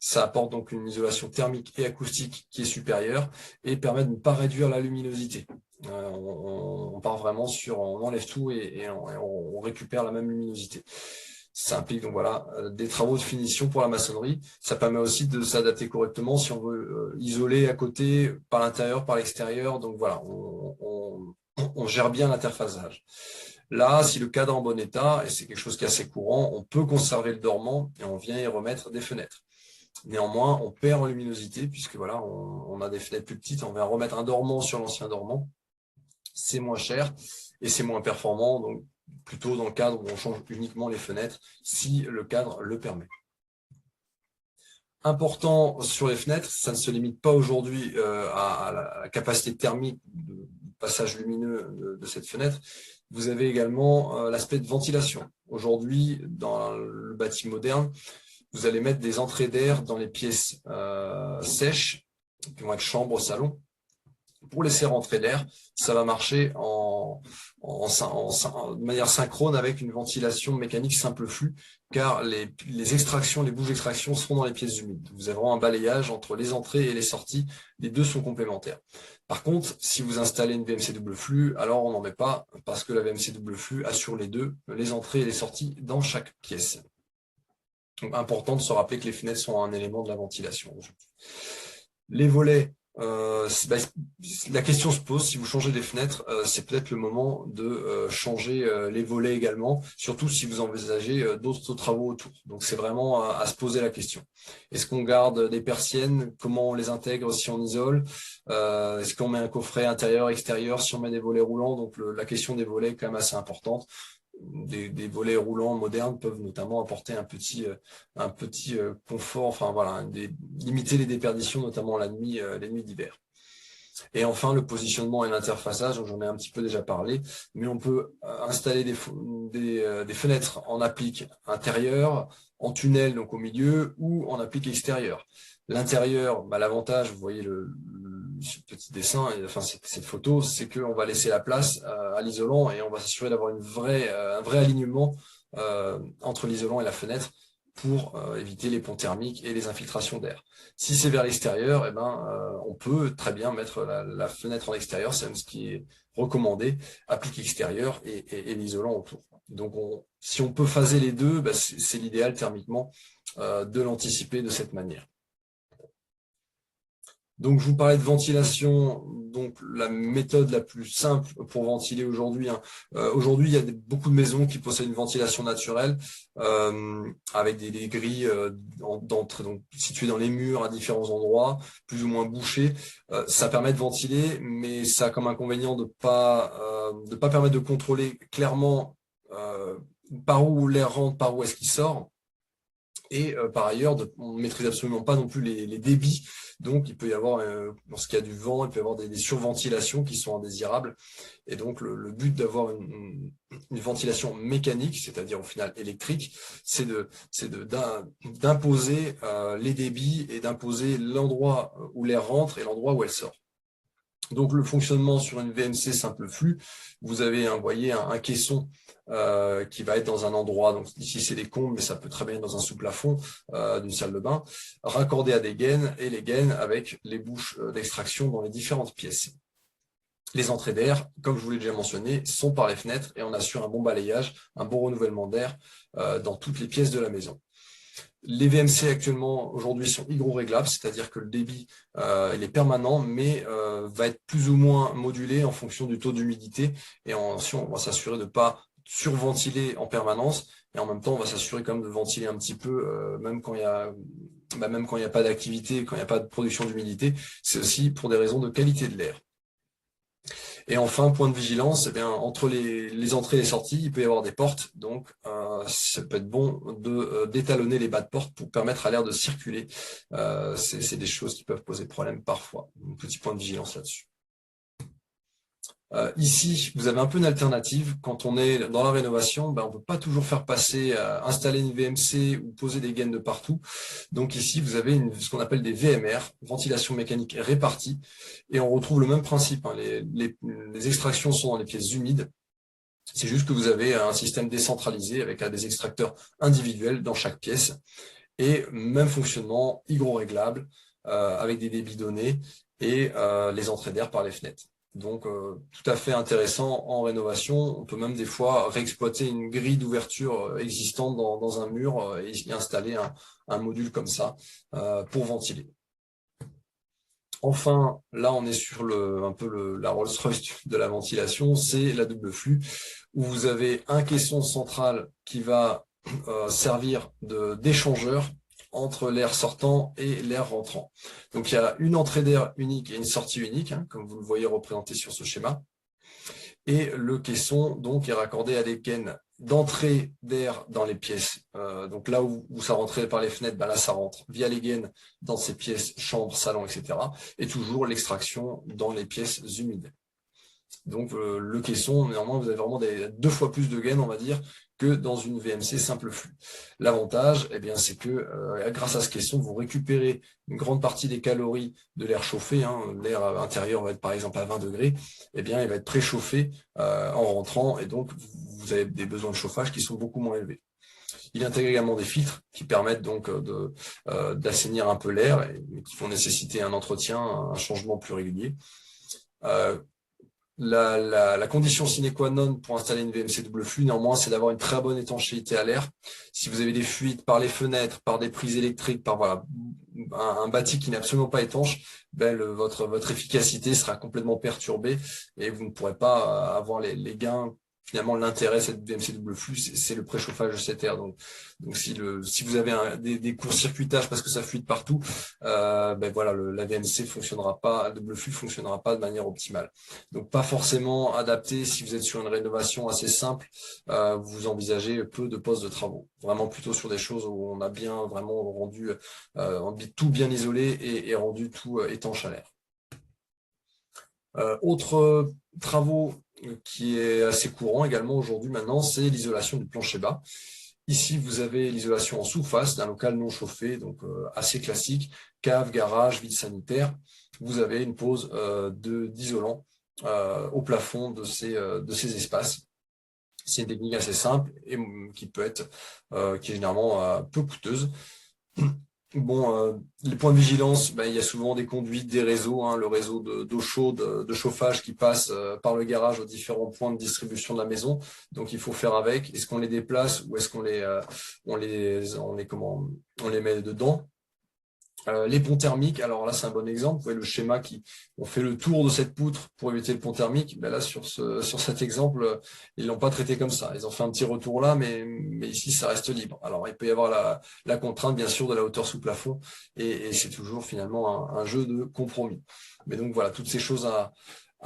Speaker 1: Ça apporte donc une isolation thermique et acoustique qui est supérieure et permet de ne pas réduire la luminosité. On part vraiment on enlève tout et on récupère la même luminosité. Ça implique donc voilà des travaux de finition pour la maçonnerie. Ça permet aussi de s'adapter correctement si on veut isoler à côté, par l'intérieur, par l'extérieur. Donc voilà, on gère bien l'interfaçage. Là, si le cadre est en bon état, et c'est quelque chose qui est assez courant, on peut conserver le dormant et on vient y remettre des fenêtres. Néanmoins, on perd en luminosité puisque voilà, on a des fenêtres plus petites, on vient remettre un dormant sur l'ancien dormant. C'est moins cher et c'est moins performant. Donc plutôt dans le cadre où on change uniquement les fenêtres, si le cadre le permet. Important sur les fenêtres, ça ne se limite pas aujourd'hui à la capacité thermique de passage lumineux de cette fenêtre. Vous avez également l'aspect de ventilation. Aujourd'hui, dans le bâti moderne, vous allez mettre des entrées d'air dans les pièces sèches, qui vont être chambre, salon, pour laisser rentrer l'air, ça va marcher de manière synchrone avec une ventilation mécanique simple flux, car les extractions, les bouches d'extraction seront dans les pièces humides. Vous avez vraiment un balayage entre les entrées et les sorties, les deux sont complémentaires. Par contre, si vous installez une VMC double flux, alors on n'en met pas, parce que la VMC double flux assure les deux, les entrées et les sorties dans chaque pièce. Donc, important de se rappeler que les fenêtres sont un élément de la ventilation. Les volets, la question se pose, si vous changez des fenêtres, c'est peut-être le moment de changer les volets également, surtout si vous envisagez d'autres travaux autour. Donc c'est vraiment à se poser la question. Est-ce qu'on garde des persiennes? Comment on les intègre si on isole? Est-ce qu'on met un coffret intérieur, extérieur, si on met des volets roulants? Donc la question des volets est quand même assez importante. Des volets roulants modernes peuvent notamment apporter un petit confort, enfin voilà, limiter les déperditions, notamment la nuit, les nuits d'hiver. Et enfin, le positionnement et l'interfaçage, donc j'en ai un petit peu déjà parlé, mais on peut installer des fenêtres en applique intérieure, en tunnel, donc au milieu, ou en applique extérieure. L'intérieur, l'avantage, vous voyez ce petit dessin, enfin cette photo, c'est qu'on va laisser la place à l'isolant et on va s'assurer d'avoir un vrai alignement entre l'isolant et la fenêtre pour éviter les ponts thermiques et les infiltrations d'air. Si c'est vers l'extérieur, on peut très bien mettre la fenêtre en extérieur, c'est même ce qui est recommandé, applique extérieur et l'isolant autour. Donc si on peut phaser les deux, c'est l'idéal thermiquement de l'anticiper de cette manière. Donc, je vous parlais de ventilation, donc la méthode la plus simple pour ventiler aujourd'hui. Aujourd'hui, il y a beaucoup de maisons qui possèdent une ventilation naturelle avec des grilles d'entrée, donc situées dans les murs à différents endroits, plus ou moins bouchées. Ça permet de ventiler, mais ça a comme inconvénient de pas permettre de contrôler clairement par où l'air rentre, par où est-ce qu'il sort. Et par ailleurs, on ne maîtrise absolument pas non plus les débits. Donc, il peut y avoir, lorsqu'il y a du vent, il peut y avoir des surventilations qui sont indésirables. Et donc, le but d'avoir une ventilation mécanique, c'est-à-dire au final électrique, c'est d'imposer les débits et d'imposer l'endroit où l'air rentre et l'endroit où elle sort. Donc, le fonctionnement sur une VMC simple flux, vous avez, voyez, un caisson qui va être dans un endroit, donc ici c'est des combles, mais ça peut très bien être dans un sous-plafond d'une salle de bain, raccordé à des gaines, et les gaines avec les bouches d'extraction dans les différentes pièces. Les entrées d'air, comme je vous l'ai déjà mentionné, sont par les fenêtres et on assure un bon balayage, un bon renouvellement d'air dans toutes les pièces de la maison. Les VMC actuellement, aujourd'hui, sont hygroréglables, c'est-à-dire que le débit il est permanent, mais va être plus ou moins modulé en fonction du taux d'humidité. Et on va s'assurer de ne pas surventiler en permanence. Et en même temps, on va s'assurer quand même de ventiler un petit peu, même quand il y a pas d'activité, quand il n'y a pas de production d'humidité. C'est aussi pour des raisons de qualité de l'air. Et enfin, point de vigilance, entre les entrées et les sorties, il peut y avoir des portes. Donc, ça peut être bon d'étalonner les bas de porte pour permettre à l'air de circuler. C'est des choses qui peuvent poser problème parfois. Un petit point de vigilance là-dessus. Ici, vous avez un peu une alternative. Quand on est dans la rénovation, on ne peut pas toujours faire passer, installer une VMC ou poser des gaines de partout. Donc ici, vous avez ce qu'on appelle des VMR, ventilation mécanique répartie, et on retrouve le même principe. Les extractions sont dans les pièces humides. C'est juste que vous avez un système décentralisé avec des extracteurs individuels dans chaque pièce. Et même fonctionnement, hygroréglable, avec des débits donnés et les entrées d'air par les fenêtres. Donc, tout à fait intéressant en rénovation. On peut même des fois réexploiter une grille d'ouverture existante dans un mur et y installer un module comme ça pour ventiler. Enfin, là, on est sur la Rolls-Royce de la ventilation, c'est la double flux, où vous avez un caisson central qui va servir d'échangeur entre l'air sortant et l'air rentrant. Donc, il y a une entrée d'air unique et une sortie unique, comme vous le voyez représenté sur ce schéma. Et le caisson, donc, est raccordé à des gaines d'entrée d'air dans les pièces. Donc, là où ça rentrait par les fenêtres, là, ça rentre via les gaines dans ces pièces, chambres, salons, etc. Et toujours l'extraction dans les pièces humides. Donc, le caisson, néanmoins, vous avez vraiment 2 fois plus de gain, on va dire, que dans une VMC simple flux. L'avantage, eh bien, c'est que grâce à ce caisson, vous récupérez une grande partie des calories de l'air chauffé. L'air intérieur va être par exemple à 20 degrés. Eh bien, il va être préchauffé en rentrant, et donc vous avez des besoins de chauffage qui sont beaucoup moins élevés. Il intègre également des filtres qui permettent donc d'assainir un peu l'air, mais qui vont nécessiter un entretien, un changement plus régulier. La condition sine qua non pour installer une VMC double flux, néanmoins, c'est d'avoir une très bonne étanchéité à l'air. Si vous avez des fuites par les fenêtres, par des prises électriques, par un bâti qui n'est absolument pas étanche, votre efficacité sera complètement perturbée et vous ne pourrez pas avoir les gains. Finalement, l'intérêt de cette VMC double flux, c'est le préchauffage de cet air. Donc si vous avez des court-circuitages parce que ça fuite partout, la VMC fonctionnera pas, double flux fonctionnera pas de manière optimale. Donc pas forcément adapté si vous êtes sur une rénovation assez simple, vous envisagez peu de postes de travaux. Vraiment plutôt sur des choses où on a bien vraiment rendu tout bien isolé et rendu tout étanche à l'air. Autre travaux qui est assez courant également aujourd'hui maintenant, c'est l'isolation du plancher bas. Ici, vous avez l'isolation en sous-face d'un local non chauffé, donc assez classique, cave, garage, vide sanitaire. Vous avez une pose d'isolant au plafond de ces espaces. C'est une technique assez simple et qui est généralement peu coûteuse. Bon, les points de vigilance, il y a souvent des conduites, des réseaux, le réseau d'eau chaude, de chauffage qui passe par le garage aux différents points de distribution de la maison. Donc il faut faire avec. Est-ce qu'on les déplace ou est-ce qu'on les met dedans? Les ponts thermiques, alors là c'est un bon exemple. Vous voyez le schéma on fait le tour de cette poutre pour éviter le pont thermique. Là sur cet exemple, ils l'ont pas traité comme ça. Ils ont fait un petit retour là, mais ici ça reste libre. Alors il peut y avoir la contrainte bien sûr de la hauteur sous plafond, et c'est toujours finalement un jeu de compromis. Mais donc voilà, toutes ces choses à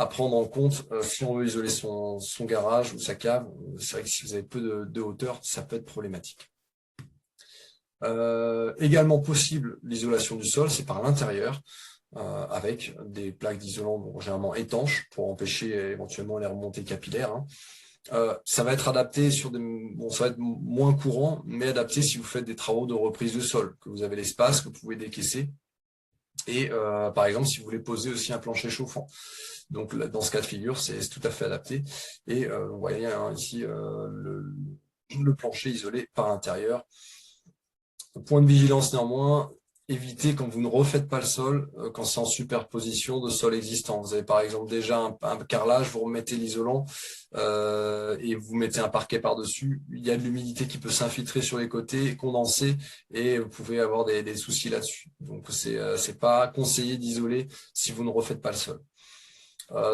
Speaker 1: prendre en compte si on veut isoler son garage ou sa cave. C'est vrai que si vous avez peu de hauteur, ça peut être problématique. Également possible l'isolation du sol, c'est par l'intérieur, avec des plaques d'isolant généralement étanches pour empêcher éventuellement les remontées capillaires. Ça va être adapté ça va être moins courant, mais adapté si vous faites des travaux de reprise de sol, que vous avez l'espace, que vous pouvez décaisser. Et par exemple, si vous voulez poser aussi un plancher chauffant. Donc là, dans ce cas de figure, c'est tout à fait adapté. Et vous voyez ici le plancher isolé par l'intérieur. Point de vigilance néanmoins, évitez quand vous ne refaites pas le sol, quand c'est en superposition de sol existant. Vous avez par exemple déjà un carrelage, vous remettez l'isolant et vous mettez un parquet par-dessus. Il y a de l'humidité qui peut s'infiltrer sur les côtés, condenser, et vous pouvez avoir des soucis là-dessus. Donc c'est pas conseillé d'isoler si vous ne refaites pas le sol.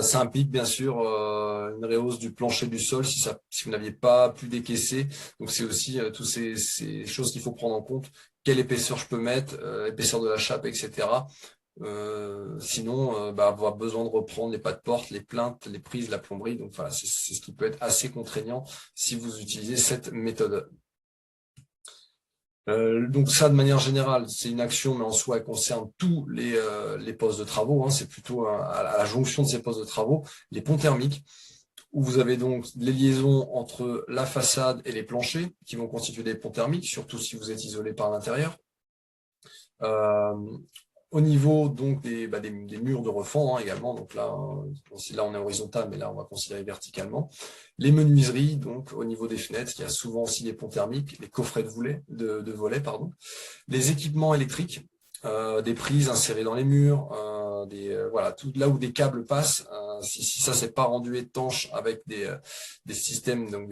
Speaker 1: Ça implique bien sûr une rehausse du plancher du sol si vous n'aviez pas pu décaisser. Donc c'est aussi toutes ces choses qu'il faut prendre en compte. Quelle épaisseur je peux mettre, épaisseur de la chape, etc. Sinon, on va avoir besoin de reprendre les pas de porte, les plinthes, les prises, la plomberie. Donc voilà, c'est ce qui peut être assez contraignant si vous utilisez cette méthode. Donc ça, de manière générale, c'est une action, mais en soi, elle concerne tous les postes de travaux. C'est plutôt à la jonction de ces postes de travaux, les ponts thermiques, où vous avez donc les liaisons entre la façade et les planchers, qui vont constituer des ponts thermiques, surtout si vous êtes isolé par l'intérieur. Au niveau donc des murs de refend également, donc là on est horizontal, mais là on va considérer verticalement. Les menuiseries, donc au niveau des fenêtres, il y a souvent aussi des ponts thermiques, les coffrets de volets, pardon. Les équipements électriques, des prises insérées dans les murs, tout là où des câbles passent. Si ça c'est pas rendu étanche avec des systèmes, donc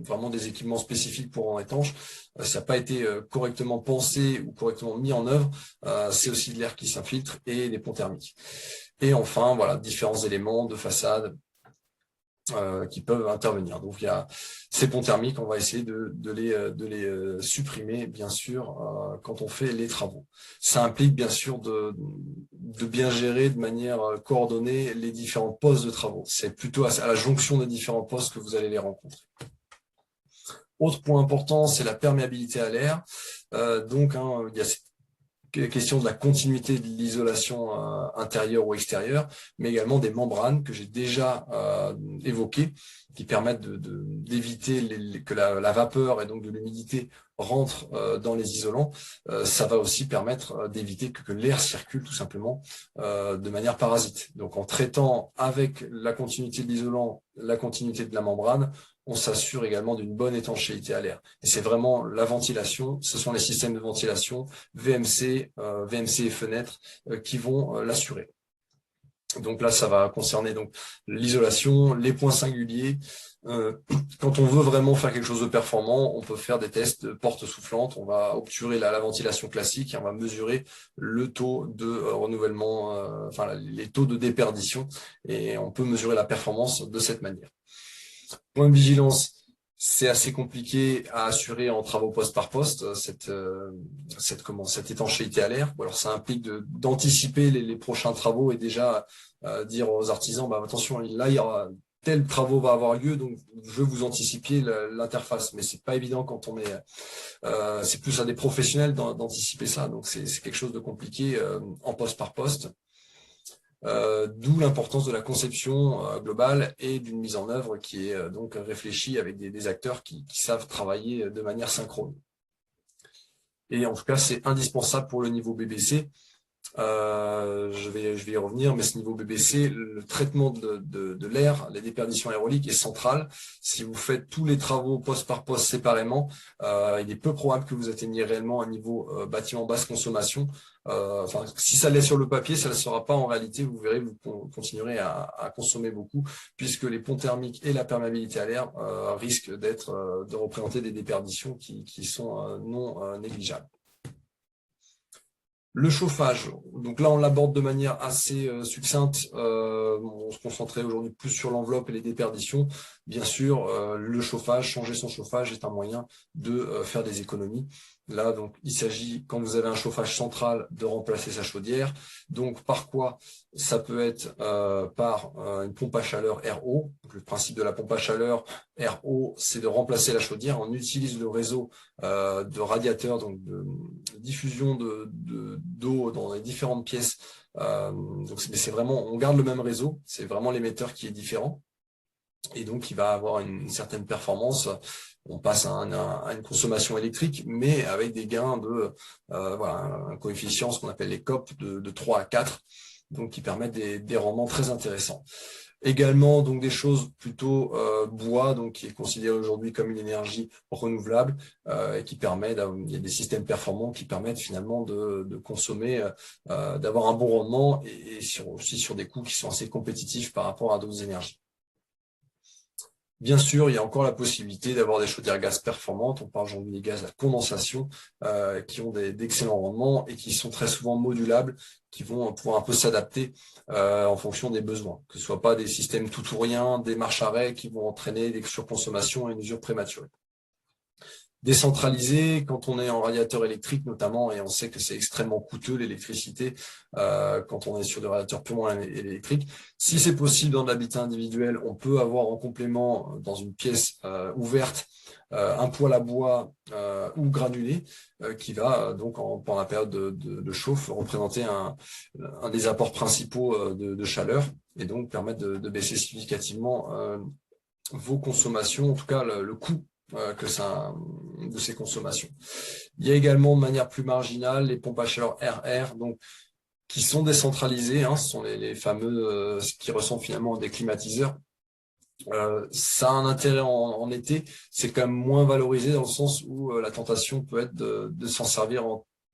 Speaker 1: vraiment des équipements spécifiques pour rendre étanche, ça n'a pas été correctement pensé ou correctement mis en œuvre, c'est aussi de l'air qui s'infiltre et des ponts thermiques. Et enfin, voilà, différents éléments de façade qui peuvent intervenir. Donc il y a ces ponts thermiques, on va essayer de les supprimer, bien sûr, quand on fait les travaux. Ça implique bien sûr de bien gérer de manière coordonnée les différents postes de travaux. C'est plutôt à la jonction des différents postes que vous allez les rencontrer. Autre point important, c'est la perméabilité à l'air. Il y a question de la continuité de l'isolation intérieure ou extérieure, mais également des membranes que j'ai déjà évoquées, qui permettent d'éviter que la vapeur et donc de l'humidité rentre dans les isolants. Ça va aussi permettre d'éviter que l'air circule tout simplement de manière parasite. Donc en traitant avec la continuité de l'isolant, la continuité de la membrane, on s'assure également d'une bonne étanchéité à l'air. Et c'est vraiment la ventilation, ce sont les systèmes de ventilation, VMC et fenêtres qui vont l'assurer. Donc là, ça va concerner donc l'isolation, les points singuliers. Quand on veut vraiment faire quelque chose de performant, on peut faire des tests de porte soufflante. On va obturer la ventilation classique et on va mesurer le taux de renouvellement, les taux de déperdition, et on peut mesurer la performance de cette manière. Point de vigilance. C'est assez compliqué à assurer en travaux poste par poste, cette étanchéité à l'air. Alors ça implique d'anticiper les prochains travaux et déjà dire aux artisans, attention, là il y aura tel travaux va avoir lieu, donc je veux vous anticiper l'interface. Mais c'est pas évident quand on est, c'est plus à des professionnels d'anticiper ça. Donc c'est quelque chose de compliqué en poste par poste. D'où l'importance de la conception globale et d'une mise en œuvre qui est donc réfléchie avec des acteurs qui savent travailler de manière synchrone. Et en tout cas, c'est indispensable pour le niveau BBC. Je vais y revenir, mais ce niveau BBC, le traitement de l'air, les déperditions aéroliques est central. Si vous faites tous les travaux poste par poste séparément, il est peu probable que vous atteigniez réellement un niveau bâtiment basse consommation. Si ça l'est sur le papier, ça ne le sera pas en réalité. Vous verrez, vous continuerez à consommer beaucoup, puisque les ponts thermiques et la perméabilité à l'air risquent de représenter des déperditions qui sont non négligeables. Le chauffage, donc là on l'aborde de manière assez succincte, on se concentrait aujourd'hui plus sur l'enveloppe et les déperditions. Bien sûr, le chauffage, changer son chauffage est un moyen de faire des économies. Là, donc, il s'agit, quand vous avez un chauffage central, de remplacer sa chaudière. Donc, par quoi? Ça peut être par une pompe à chaleur RO. Donc, le principe de la pompe à chaleur RO, c'est de remplacer la chaudière. On utilise le réseau de radiateurs, donc de diffusion d'eau dans les différentes pièces. Donc, c'est vraiment, on garde le même réseau. C'est vraiment l'émetteur qui est différent. Et donc, il va avoir une certaine performance. On passe à une consommation électrique, mais avec des gains de un coefficient, ce qu'on appelle les COP, de 3 à 4, donc qui permettent des rendements très intéressants. Également, donc des choses plutôt bois, donc qui est considéré aujourd'hui comme une énergie renouvelable, et qui permet, il y a des systèmes performants qui permettent finalement de consommer, d'avoir un bon rendement et aussi sur des coûts qui sont assez compétitifs par rapport à d'autres énergies. Bien sûr, il y a encore la possibilité d'avoir des chaudières gaz performantes. On parle aujourd'hui des gaz à condensation qui ont d'excellents rendements et qui sont très souvent modulables, qui vont pouvoir un peu s'adapter en fonction des besoins. Que ce soit pas des systèmes tout ou rien, des marches-arrêts qui vont entraîner des surconsommations et une usure prématurée. Décentralisé, quand on est en radiateur électrique notamment, et on sait que c'est extrêmement coûteux l'électricité quand on est sur des radiateurs purement électriques. Si c'est possible dans l'habitat individuel, on peut avoir en complément dans une pièce ouverte un poêle à bois ou granulé qui va donc pendant la période de chauffe représenter un des apports principaux de chaleur et donc permettre de baisser significativement vos consommations, en tout cas le coût de ces consommations. Il y a également de manière plus marginale les pompes à chaleur RR, donc qui sont décentralisées, ce sont les fameux qui ressemblent finalement à des climatiseurs. Ça a un intérêt en été, c'est quand même moins valorisé dans le sens où la tentation peut être de s'en servir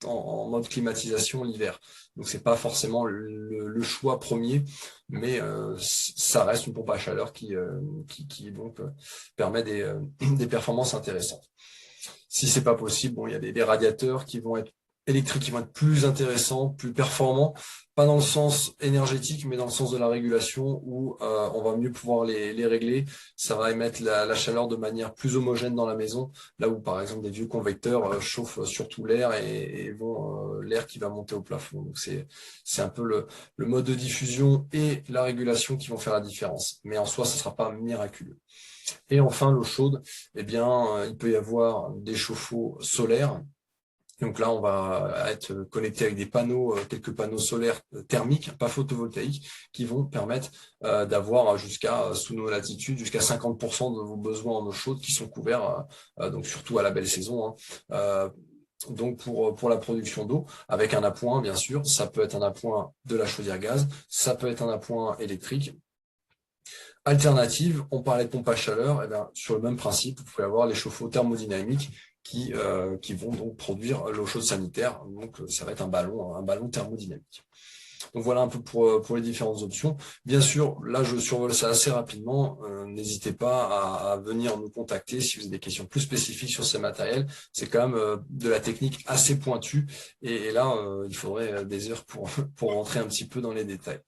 Speaker 1: en mode climatisation l'hiver. Donc c'est pas forcément le choix premier, mais ça reste une pompe à chaleur qui donc permet des performances intéressantes. Si c'est pas possible, il y a des radiateurs qui vont être électriques, qui vont être plus intéressants, plus performants, pas dans le sens énergétique, mais dans le sens de la régulation où on va mieux pouvoir les régler. Ça va émettre la chaleur de manière plus homogène dans la maison, là où par exemple des vieux convecteurs chauffent surtout l'air et vont l'air qui va monter au plafond. Donc c'est un peu le mode de diffusion et la régulation qui vont faire la différence. Mais en soi, ça ne sera pas miraculeux. Et enfin, l'eau chaude, il peut y avoir des chauffe-eau solaires Donc là, on va être connecté avec des panneaux, quelques panneaux solaires thermiques, pas photovoltaïques, qui vont permettre d'avoir jusqu'à, sous nos latitudes, jusqu'à 50% de vos besoins en eau chaude qui sont couverts, donc surtout à la belle saison, hein. Donc pour la production d'eau, avec un appoint, bien sûr, ça peut être un appoint de la chaudière gaz, ça peut être un appoint électrique. Alternative, on parlait de pompe à chaleur, et bien, sur le même principe, vous pouvez avoir les chauffe-eau thermodynamiques qui vont donc produire l'eau chaude sanitaire. Donc ça va être un ballon thermodynamique. Donc voilà un peu pour les différentes options. Bien sûr, là je survole ça assez rapidement. N'hésitez pas à venir nous contacter si vous avez des questions plus spécifiques sur ces matériels. C'est quand même de la technique assez pointue et là il faudrait des heures pour rentrer un petit peu dans les détails.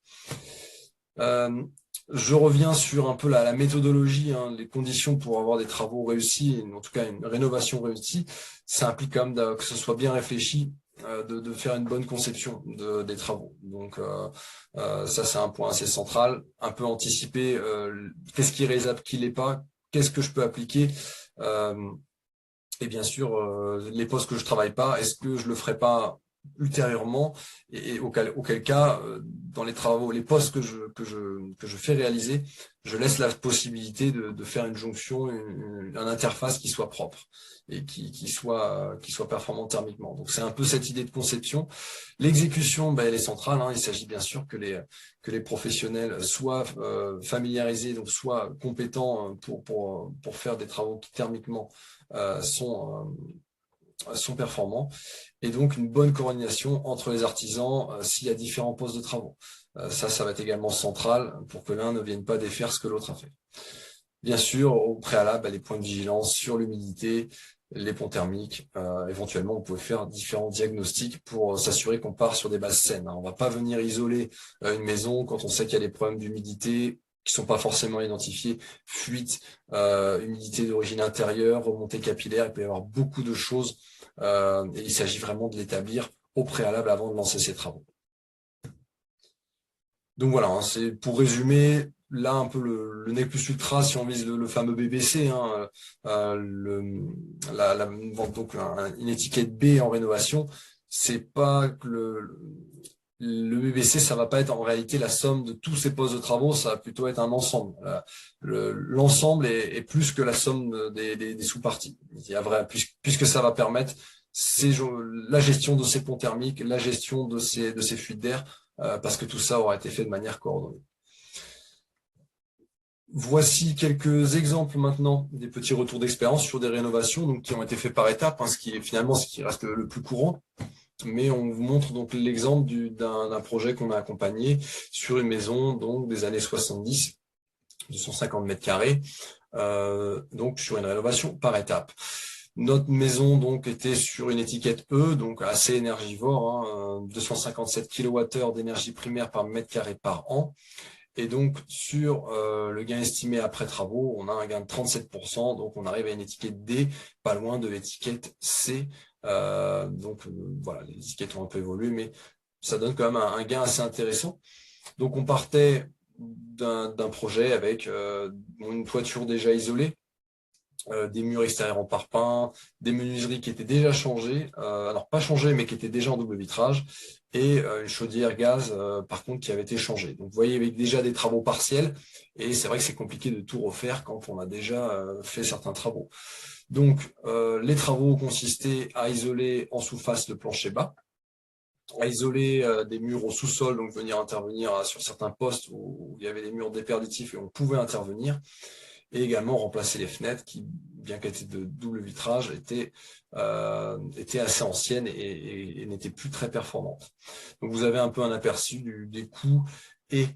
Speaker 1: Je reviens sur un peu la méthodologie, hein, les conditions pour avoir des travaux réussis, en tout cas une rénovation réussie. Ça implique quand même que ce soit bien réfléchi, de faire une bonne conception des travaux. Donc ça c'est un point assez central, un peu anticiper qu'est-ce qui est réalisable, qui l'est pas, qu'est-ce que je peux appliquer. Et bien sûr, les postes que je travaille pas, est-ce que je le ferai pas ultérieurement et auquel cas, dans les travaux, les postes que je fais réaliser, je laisse la possibilité de faire une jonction, une interface qui soit propre et qui soit performante thermiquement. Donc c'est un peu cette idée de conception. L'exécution, elle est centrale, hein. Il s'agit bien sûr que les professionnels soient familiarisés, donc soient compétents pour faire des travaux qui thermiquement sont performants, et donc une bonne coordination entre les artisans s'il y a différents postes de travaux. Ça va être également central pour que l'un ne vienne pas défaire ce que l'autre a fait. Bien sûr, au préalable, les points de vigilance sur l'humidité, les ponts thermiques. Éventuellement, vous pouvez faire différents diagnostics pour s'assurer qu'on part sur des bases saines, hein. On ne va pas venir isoler une maison quand on sait qu'il y a des problèmes d'humidité qui sont pas forcément identifiés, fuite, humidité d'origine intérieure, remontée capillaire. Il peut y avoir beaucoup de choses et il s'agit vraiment de l'établir au préalable avant de lancer ces travaux. Donc voilà, hein, c'est pour résumer, là un peu le nec plus ultra si on vise le fameux BBC, hein, donc une étiquette B en rénovation, c'est pas que le BBC, ça va pas être en réalité la somme de tous ces postes de travaux, ça va plutôt être un ensemble. L'ensemble est plus que la somme des sous-parties. Il y a puisque ça va permettre la gestion de ces ponts thermiques, la gestion de ces fuites d'air, parce que tout ça aura été fait de manière coordonnée. Voici quelques exemples maintenant des petits retours d'expérience sur des rénovations donc, qui ont été faits par étapes, hein, ce qui reste le plus courant. Mais on vous montre donc l'exemple d'un projet qu'on a accompagné sur une maison donc des années 70, 250 mètres carrés, donc sur une rénovation par étapes. Notre maison donc était sur une étiquette E, donc assez énergivore, hein, 257 kWh d'énergie primaire par mètre carré par an. Et donc sur le gain estimé après travaux, on a un gain de 37%, donc on arrive à une étiquette D, pas loin de l'étiquette C. Voilà, les étiquettes ont un peu évolué, mais ça donne quand même un gain assez intéressant. Donc on partait d'un projet avec une toiture déjà isolée, des murs extérieurs en parpaing, des menuiseries qui étaient déjà changées, alors pas changées mais qui étaient déjà en double vitrage, et une chaudière gaz par contre qui avait été changée. Donc vous voyez, avec déjà des travaux partiels, et c'est vrai que c'est compliqué de tout refaire quand on a déjà fait certains travaux. Donc les travaux consistaient à isoler en sous-face le plancher bas, à isoler des murs au sous-sol, donc venir intervenir sur certains postes où il y avait des murs déperditifs et on pouvait intervenir, et également remplacer les fenêtres qui, bien qu'elles étaient de double vitrage, étaient assez anciennes et n'étaient plus très performantes. Donc vous avez un peu un aperçu des coûts et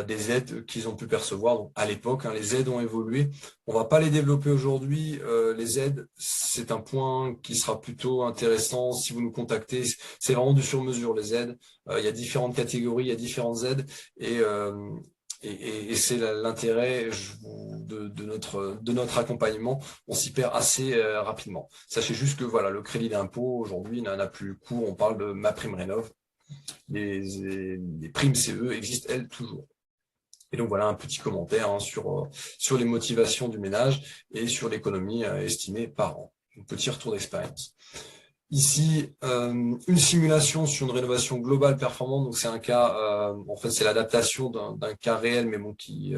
Speaker 1: des aides qu'ils ont pu percevoir. Donc, à l'époque, hein, les aides ont évolué. On va pas les développer aujourd'hui. Les aides, c'est un point qui sera plutôt intéressant si vous nous contactez. C'est vraiment du sur-mesure, les aides. Il y a différentes catégories, il y a différentes aides et c'est l'intérêt de notre accompagnement. On s'y perd assez rapidement. Sachez juste que voilà, le crédit d'impôt aujourd'hui n'a plus cours. On parle de MaPrimeRénov'. Les primes CE existent, elles, toujours. Et donc voilà un petit commentaire, hein, sur les motivations du ménage et sur l'économie estimée par an. Un petit retour d'expérience. Ici, une simulation sur une rénovation globale performante. Donc c'est un cas, en fait, c'est l'adaptation d'un cas réel, mais bon, qui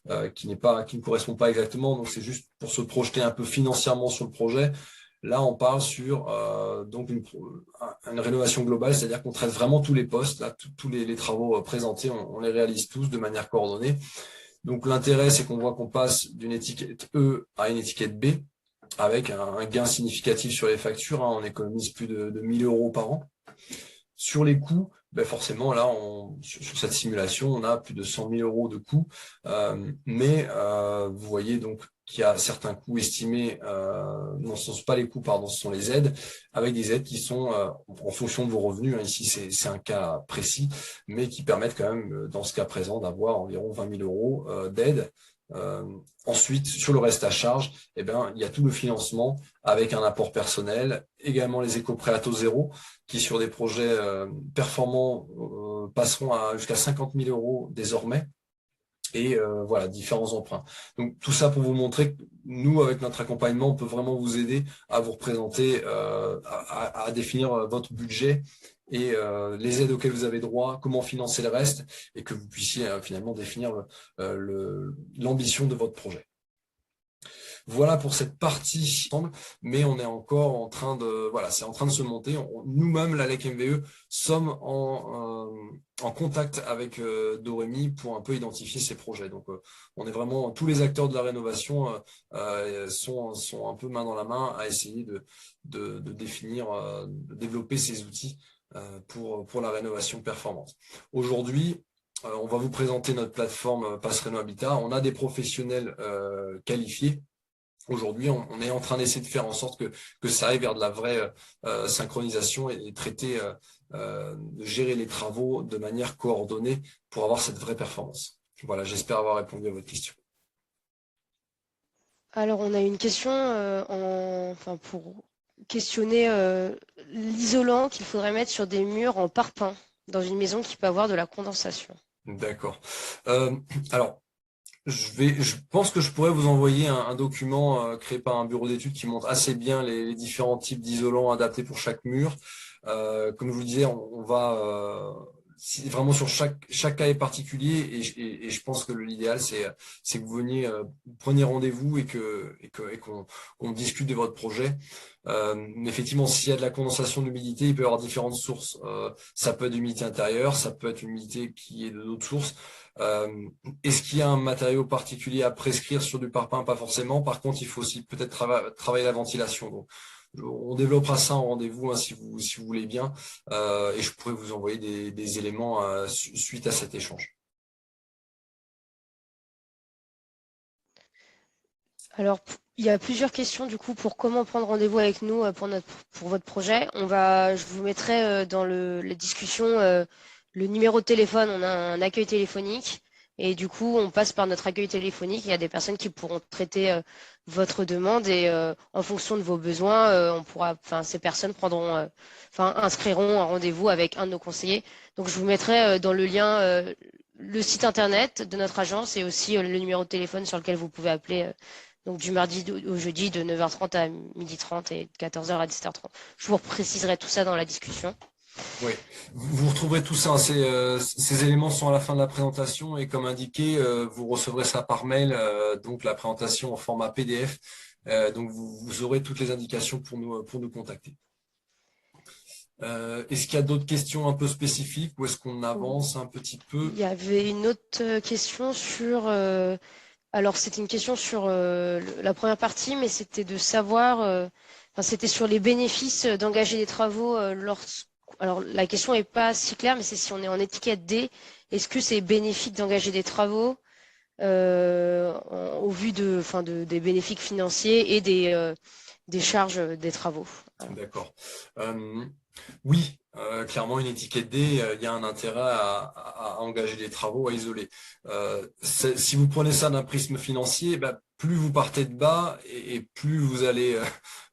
Speaker 1: ne correspond pas exactement. Donc c'est juste pour se projeter un peu financièrement sur le projet. Là, on parle sur donc une rénovation globale, c'est-à-dire qu'on traite vraiment tous les postes. Là, tous les travaux présentés, on les réalise tous de manière coordonnée. Donc l'intérêt, c'est qu'on voit qu'on passe d'une étiquette E à une étiquette B, avec un gain significatif sur les factures. On économise plus de 1000 euros par an. Sur les coûts, ben forcément, là, sur cette simulation, on a plus de 100 000 euros de coûts. Mais vous voyez donc qu'il y a certains coûts estimés, non, ce ne sont pas les coûts, pardon, ce sont les aides, avec des aides qui sont en fonction de vos revenus. Ici, c'est un cas précis, mais qui permettent quand même, dans ce cas présent, d'avoir environ 20 000 euros d'aide. Ensuite, sur le reste à charge, eh ben, il y a tout le financement avec un apport personnel, également les éco-prêts à taux zéro, qui sur des projets performants passeront à jusqu'à 50 000 euros désormais. Et voilà, différents emprunts. Donc tout ça pour vous montrer que nous, avec notre accompagnement, on peut vraiment vous aider à vous représenter, à définir votre budget et les aides auxquelles vous avez droit, comment financer le reste, et que vous puissiez finalement définir l'ambition de votre projet. Voilà pour cette partie, mais on est encore en train de, voilà, c'est en train de se monter. Nous-mêmes, l'ALEC MVE, sommes en contact avec Doremi pour un peu identifier ces projets. Donc, on est vraiment, tous les acteurs de la rénovation sont un peu main dans la main à essayer de définir, de développer ces outils pour la rénovation performante. Aujourd'hui, on va vous présenter notre plateforme Passereno Habitat. On a des professionnels qualifiés. Aujourd'hui, on est en train d'essayer de faire en sorte que ça aille vers de la vraie synchronisation et traiter, de gérer les travaux de manière coordonnée pour avoir cette vraie performance. Voilà, j'espère avoir répondu à votre question.
Speaker 3: Alors, on a une question pour questionner l'isolant qu'il faudrait mettre sur des murs en parpaing dans une maison qui peut avoir de la condensation.
Speaker 1: D'accord. Alors, je pense que je pourrais vous envoyer un document créé par un bureau d'études qui montre assez bien les différents types d'isolants adaptés pour chaque mur. Comme je vous le disais, on va vraiment sur chaque cas est particulier et je pense que l'idéal c'est que vous veniez, vous preniez rendez-vous et qu'on discute de votre projet. Mais effectivement, s'il y a de la condensation d'humidité, il peut y avoir différentes sources. Ça peut être d'humidité intérieure, ça peut être une humidité qui est de d'autres sources. Est-ce qu'il y a un matériau particulier à prescrire sur du parpaing? Pas forcément. Par contre, il faut aussi peut-être travailler la ventilation. Donc, on développera ça en rendez-vous si vous voulez bien. Et je pourrais vous envoyer des éléments suite à cet échange.
Speaker 3: Alors, il y a plusieurs questions du coup pour comment prendre rendez-vous avec nous pour votre projet. Je vous mettrai dans la discussion le numéro de téléphone. On a un accueil téléphonique et du coup, on passe par notre accueil téléphonique. Il y a des personnes qui pourront traiter votre demande et en fonction de vos besoins, ces personnes inscriront un rendez-vous avec un de nos conseillers. Donc, je vous mettrai dans le lien le site internet de notre agence et aussi le numéro de téléphone sur lequel vous pouvez appeler. Donc du mardi au jeudi de 9h30 à 12h30 et de 14h à 17h30. Je vous préciserai tout ça dans la discussion.
Speaker 1: Oui, vous retrouverez tout ça. Ces éléments sont à la fin de la présentation et comme indiqué, vous recevrez ça par mail, donc la présentation en format PDF. Donc vous aurez toutes les indications pour nous contacter. Est-ce qu'il y a d'autres questions un peu spécifiques ou est-ce qu'on avance un petit peu?
Speaker 3: Il y avait une autre question sur... alors c'était une question sur la première partie, mais c'était de savoir... c'était sur les bénéfices d'engager des travaux Alors la question n'est pas si claire, mais c'est si on est en étiquette D, est-ce que c'est bénéfique d'engager des travaux au vu des bénéfices financiers et des charges des travaux?
Speaker 1: D'accord. Oui, clairement, une étiquette D, il y a un intérêt à engager des travaux, à isoler. Si vous prenez ça d'un prisme financier, plus vous partez de bas et plus vous allez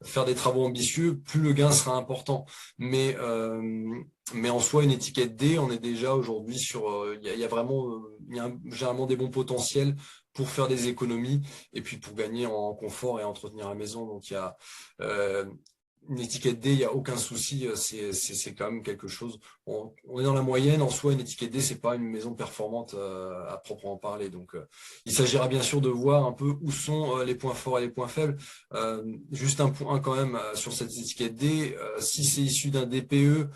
Speaker 1: faire des travaux ambitieux, plus le gain sera important. Mais en soi, une étiquette D, on est déjà aujourd'hui sur... il y a vraiment généralement des bons potentiels pour faire des économies et puis pour gagner en confort et entretenir la maison. Donc, il y a... une étiquette D, il n'y a aucun souci, c'est quand même quelque chose. On est dans la moyenne, en soi, une étiquette D, c'est pas une maison performante à proprement parler. Donc, il s'agira bien sûr de voir un peu où sont les points forts et les points faibles. Juste un point quand même sur cette étiquette D, si c'est issu d'un DPE,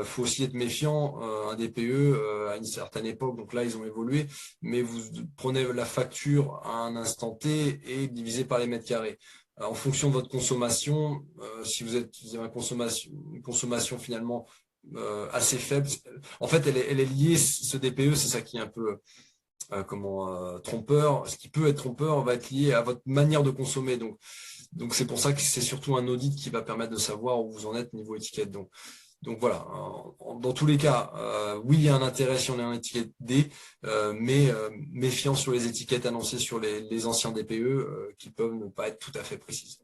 Speaker 1: faut aussi être méfiant. Un DPE à une certaine époque, donc là ils ont évolué, mais vous prenez la facture à un instant T et divisé par les mètres carrés. En fonction de votre consommation, si vous avez une consommation finalement assez faible, en fait, elle est liée, ce DPE, c'est ça qui est un peu trompeur. Ce qui peut être trompeur va être lié à votre manière de consommer. Donc c'est pour ça que c'est surtout un audit qui va permettre de savoir où vous en êtes niveau étiquette. Donc voilà, dans tous les cas, oui, il y a un intérêt si on est en étiquette D, mais méfiant sur les étiquettes annoncées sur les anciens DPE qui peuvent ne pas être tout à fait précises.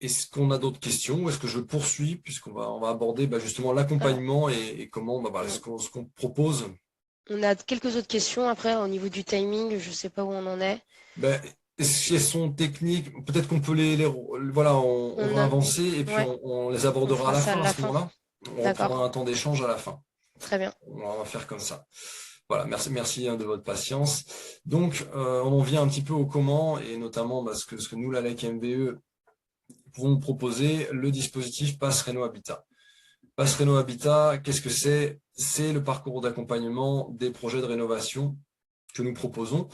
Speaker 1: Est-ce qu'on a d'autres questions ou est-ce que je poursuis puisqu'on va aborder justement l'accompagnement et comment ce qu'on propose.
Speaker 3: On a quelques autres questions après au niveau du timing, je ne sais pas où on en est.
Speaker 1: Est-ce qu'elles sont techniques? Peut-être qu'on peut voilà, on va avancer et puis on les abordera à la fin à ce moment-là. On reprendra un temps d'échange à la fin.
Speaker 3: Très bien.
Speaker 1: On va faire comme ça. Voilà, merci de votre patience. Donc, on en vient un petit peu au comment et notamment ce que nous, la LEC MBE, pouvons proposer, le dispositif Pass Réno Habitat. Pass Réno Habitat, qu'est-ce que c'est? C'est le parcours d'accompagnement des projets de rénovation que nous proposons.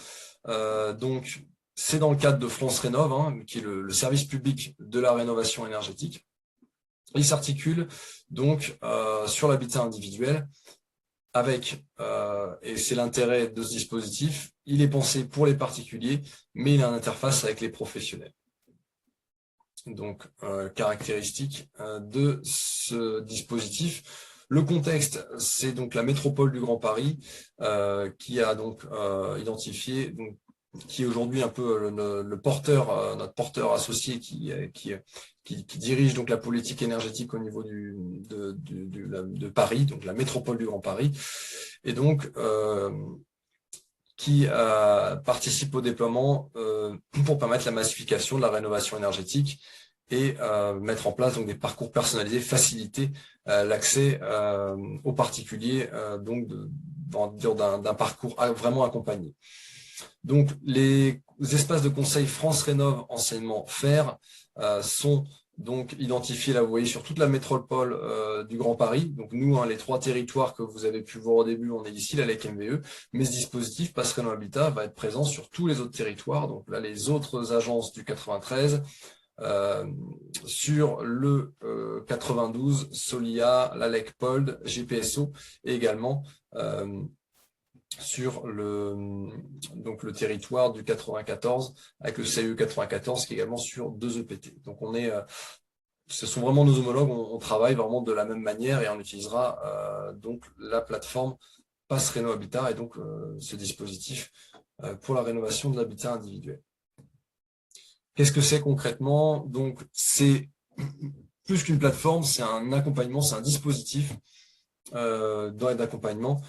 Speaker 1: Donc, c'est dans le cadre de France Rénov, qui est le service public de la rénovation énergétique. Il s'articule donc sur l'habitat individuel avec, et c'est l'intérêt de ce dispositif, il est pensé pour les particuliers, mais il a une interface avec les professionnels. Donc, caractéristique de ce dispositif. Le contexte, c'est donc la métropole du Grand Paris qui a donc identifié, donc, qui est aujourd'hui un peu le porteur, notre porteur associé qui dirige donc la politique énergétique au niveau de Paris, donc la métropole du Grand Paris, et donc qui participe au déploiement pour permettre la massification de la rénovation énergétique et mettre en place donc des parcours personnalisés, faciliter l'accès aux particuliers donc d'un parcours vraiment accompagné. Donc les espaces de conseil France Rénov enseignement faire sont donc identifiés, là vous voyez, sur toute la métropole du Grand Paris. Donc nous, les 3 territoires que vous avez pu voir au début, on est ici, la LEC MBE, mais ce dispositif Pass Rénov Habitat va être présent sur tous les autres territoires. Donc là, les autres agences du 93, sur le 92, Solia, la LEC Pold, GPSO et également sur le territoire du 94 avec le CE 94 qui est également sur 2 EPT. Donc ce sont vraiment nos homologues, on travaille vraiment de la même manière et on utilisera donc la plateforme Pass Réno Habitat et donc ce dispositif pour la rénovation de l'habitat individuel. Qu'est-ce que c'est concrètement? Donc c'est plus qu'une plateforme, c'est un accompagnement, c'est un dispositif d'accompagnement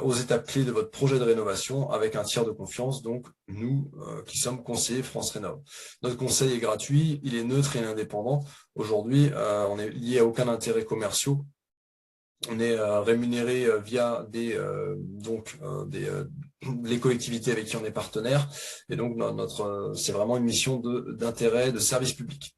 Speaker 1: aux étapes clés de votre projet de rénovation avec un tiers de confiance, donc nous qui sommes conseillers France Rénov. Notre conseil est gratuit, il est neutre et indépendant. Aujourd'hui, on est lié à aucun intérêt commerciaux. On est rémunéré via les collectivités avec qui on est partenaire. Et donc, c'est vraiment une mission d'intérêt, de service public.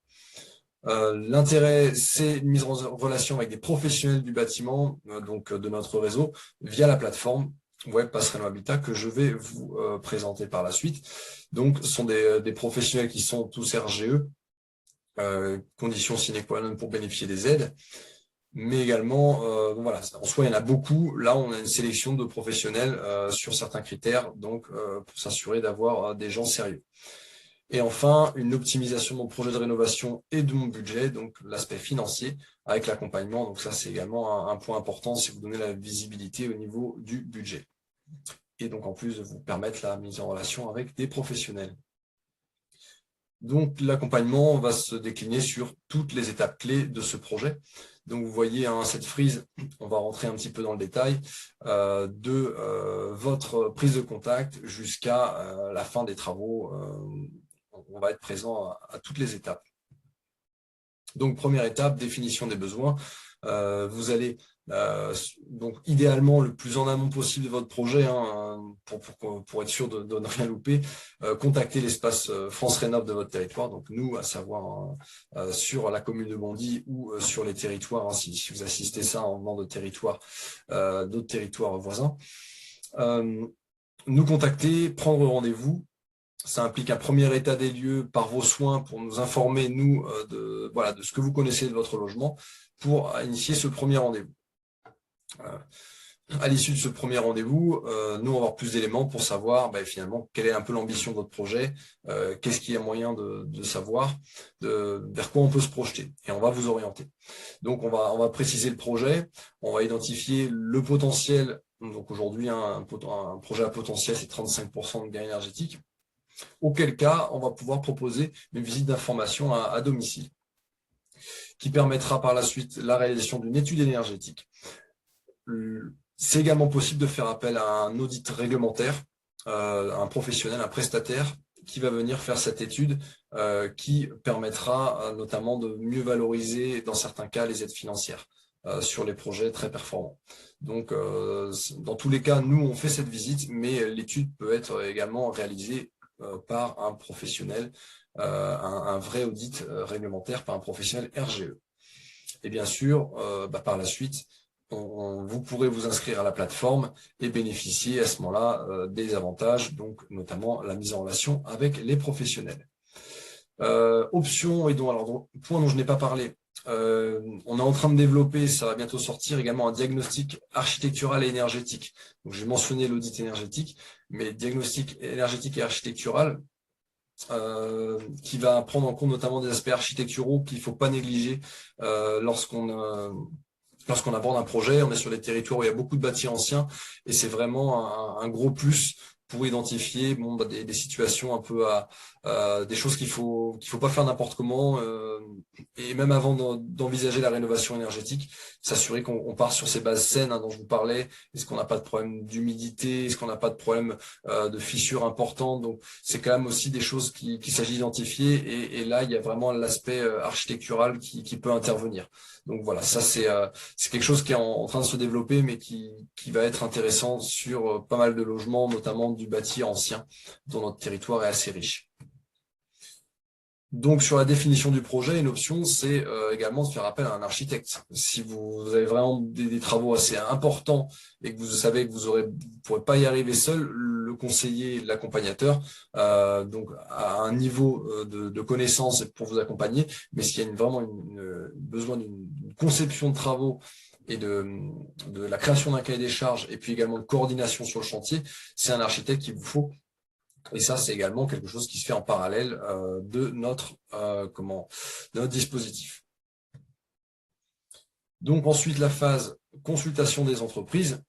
Speaker 1: L'intérêt, c'est une mise en relation avec des professionnels du bâtiment, donc de notre réseau, via la plateforme web Pass Réno Habitat que je vais vous présenter par la suite. Donc, ce sont des professionnels qui sont tous RGE, conditions sine qua non pour bénéficier des aides. Mais également, voilà, en soi, il y en a beaucoup. Là, on a une sélection de professionnels sur certains critères, donc pour s'assurer d'avoir des gens sérieux. Et enfin, une optimisation de mon projet de rénovation et de mon budget, donc l'aspect financier avec l'accompagnement. Donc ça, c'est également un point important si vous donnez la visibilité au niveau du budget. Et donc, en plus de vous permettre la mise en relation avec des professionnels. Donc, l'accompagnement va se décliner sur toutes les étapes clés de ce projet. Donc, vous voyez cette frise, on va rentrer un petit peu dans le détail, de votre prise de contact jusqu'à la fin des travaux. On va être présent à toutes les étapes. Donc, première étape, définition des besoins. Vous allez donc idéalement le plus en amont possible de votre projet, pour être sûr de ne rien louper, contacter l'espace France Rénov de votre territoire, donc nous, à savoir sur la commune de Bondy ou sur les territoires, si vous assistez ça en venant de territoires, d'autres territoires voisins. Nous contacter, prendre rendez-vous. Ça implique un premier état des lieux par vos soins pour nous informer, nous, de ce que vous connaissez de votre logement, pour initier ce premier rendez-vous. À l'issue de ce premier rendez-vous, nous, on va avoir plus d'éléments pour savoir finalement quelle est un peu l'ambition de votre projet, qu'est-ce qu'il y a moyen de savoir, vers quoi on peut se projeter, et on va vous orienter. Donc, on va préciser le projet, on va identifier le potentiel. Donc aujourd'hui, un projet à potentiel, c'est 35% de gain énergétique. Auquel cas, on va pouvoir proposer une visite d'information à domicile qui permettra par la suite la réalisation d'une étude énergétique. C'est également possible de faire appel à un audit réglementaire, un professionnel, un prestataire qui va venir faire cette étude qui permettra notamment de mieux valoriser dans certains cas les aides financières sur les projets très performants. Donc, dans tous les cas, nous, on fait cette visite, mais l'étude peut être également réalisée par un professionnel, un vrai audit réglementaire par un professionnel RGE. Et bien sûr, par la suite, vous pourrez vous inscrire à la plateforme et bénéficier à ce moment-là des avantages, donc notamment la mise en relation avec les professionnels. Option, et point dont je n'ai pas parlé, on est en train de développer, ça va bientôt sortir également, un diagnostic architectural et énergétique. Donc j'ai mentionné l'audit énergétique, mais diagnostic énergétique et architectural qui va prendre en compte notamment des aspects architecturaux qu'il ne faut pas négliger lorsqu'on aborde un projet. On est sur des territoires où il y a beaucoup de bâtis anciens et c'est vraiment un gros plus pour identifier des situations un peu des choses qu'il faut pas faire n'importe comment, et même avant d'envisager la rénovation énergétique, s'assurer qu'on part sur ces bases saines dont je vous parlais. Est-ce qu'on n'a pas de problème d'humidité? Est-ce qu'on n'a pas de problème de fissures importantes? Donc c'est quand même aussi des choses qu'il s'agit d'identifier, et là il y a vraiment l'aspect architectural qui peut intervenir. Donc voilà, ça c'est quelque chose qui est en train de se développer, mais qui va être intéressant sur pas mal de logements, notamment du bâti ancien, dont notre territoire est assez riche. Donc sur la définition du projet, une option, c'est également de faire appel à un architecte. Si vous avez vraiment des travaux assez importants et que vous savez que vous pourrez pas y arriver seul, le conseiller, l'accompagnateur, donc à un niveau de connaissance pour vous accompagner. Mais s'il y a vraiment besoin d'une conception de travaux et de la création d'un cahier des charges, et puis également de coordination sur le chantier, c'est un architecte qu'il vous faut. Et ça, c'est également quelque chose qui se fait en parallèle de notre dispositif. Donc ensuite, la phase consultation des entreprises.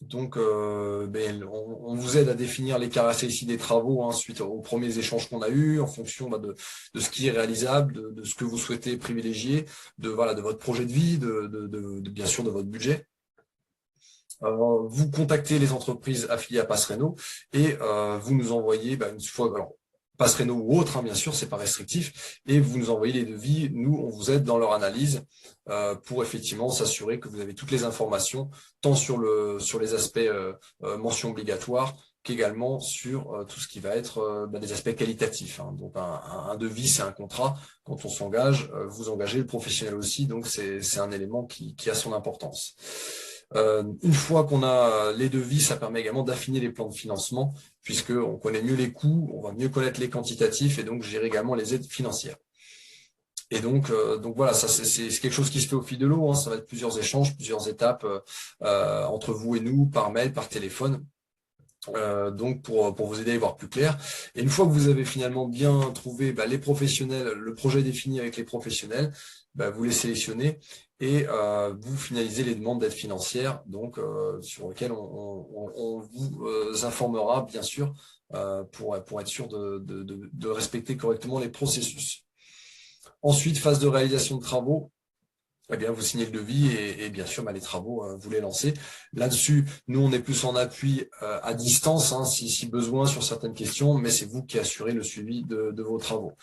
Speaker 1: Donc, on vous aide à définir les caractéristiques des travaux suite aux premiers échanges qu'on a eus, en fonction de ce qui est réalisable, de ce que vous souhaitez privilégier, de votre projet de vie, bien sûr de votre budget. Vous contactez les entreprises affiliées à Passreno et vous nous envoyez une fois, alors Passreno ou autre, bien sûr, c'est pas restrictif, et vous nous envoyez les devis. Nous, on vous aide dans leur analyse pour effectivement s'assurer que vous avez toutes les informations, tant sur les aspects mention obligatoire qu'également sur tout ce qui va être des aspects qualitatifs. Donc un devis, c'est un contrat. Quand on s'engage, vous engagez le professionnel aussi, donc c'est un élément qui a son importance. Une fois qu'on a les devis, ça permet également d'affiner les plans de financement, puisqu'on connaît mieux les coûts, on va mieux connaître les quantitatifs et donc gérer également les aides financières. Et donc voilà, ça c'est quelque chose qui se fait au fil de l'eau. Ça va être plusieurs échanges, plusieurs étapes entre vous et nous, par mail, par téléphone. donc pour vous aider à y voir plus clair. Et une fois que vous avez finalement bien trouvé les professionnels, le projet défini avec les professionnels, vous les sélectionnez et vous finalisez les demandes d'aide financière, donc sur lesquelles on vous informera bien sûr pour être sûr de respecter correctement les processus. Ensuite, phase de réalisation de travaux. Eh bien, vous signez le devis et bien sûr, les travaux, vous les lancez. Là-dessus, nous, on est plus en appui à distance, hein, si besoin sur certaines questions, mais c'est vous qui assurez le suivi de vos travaux.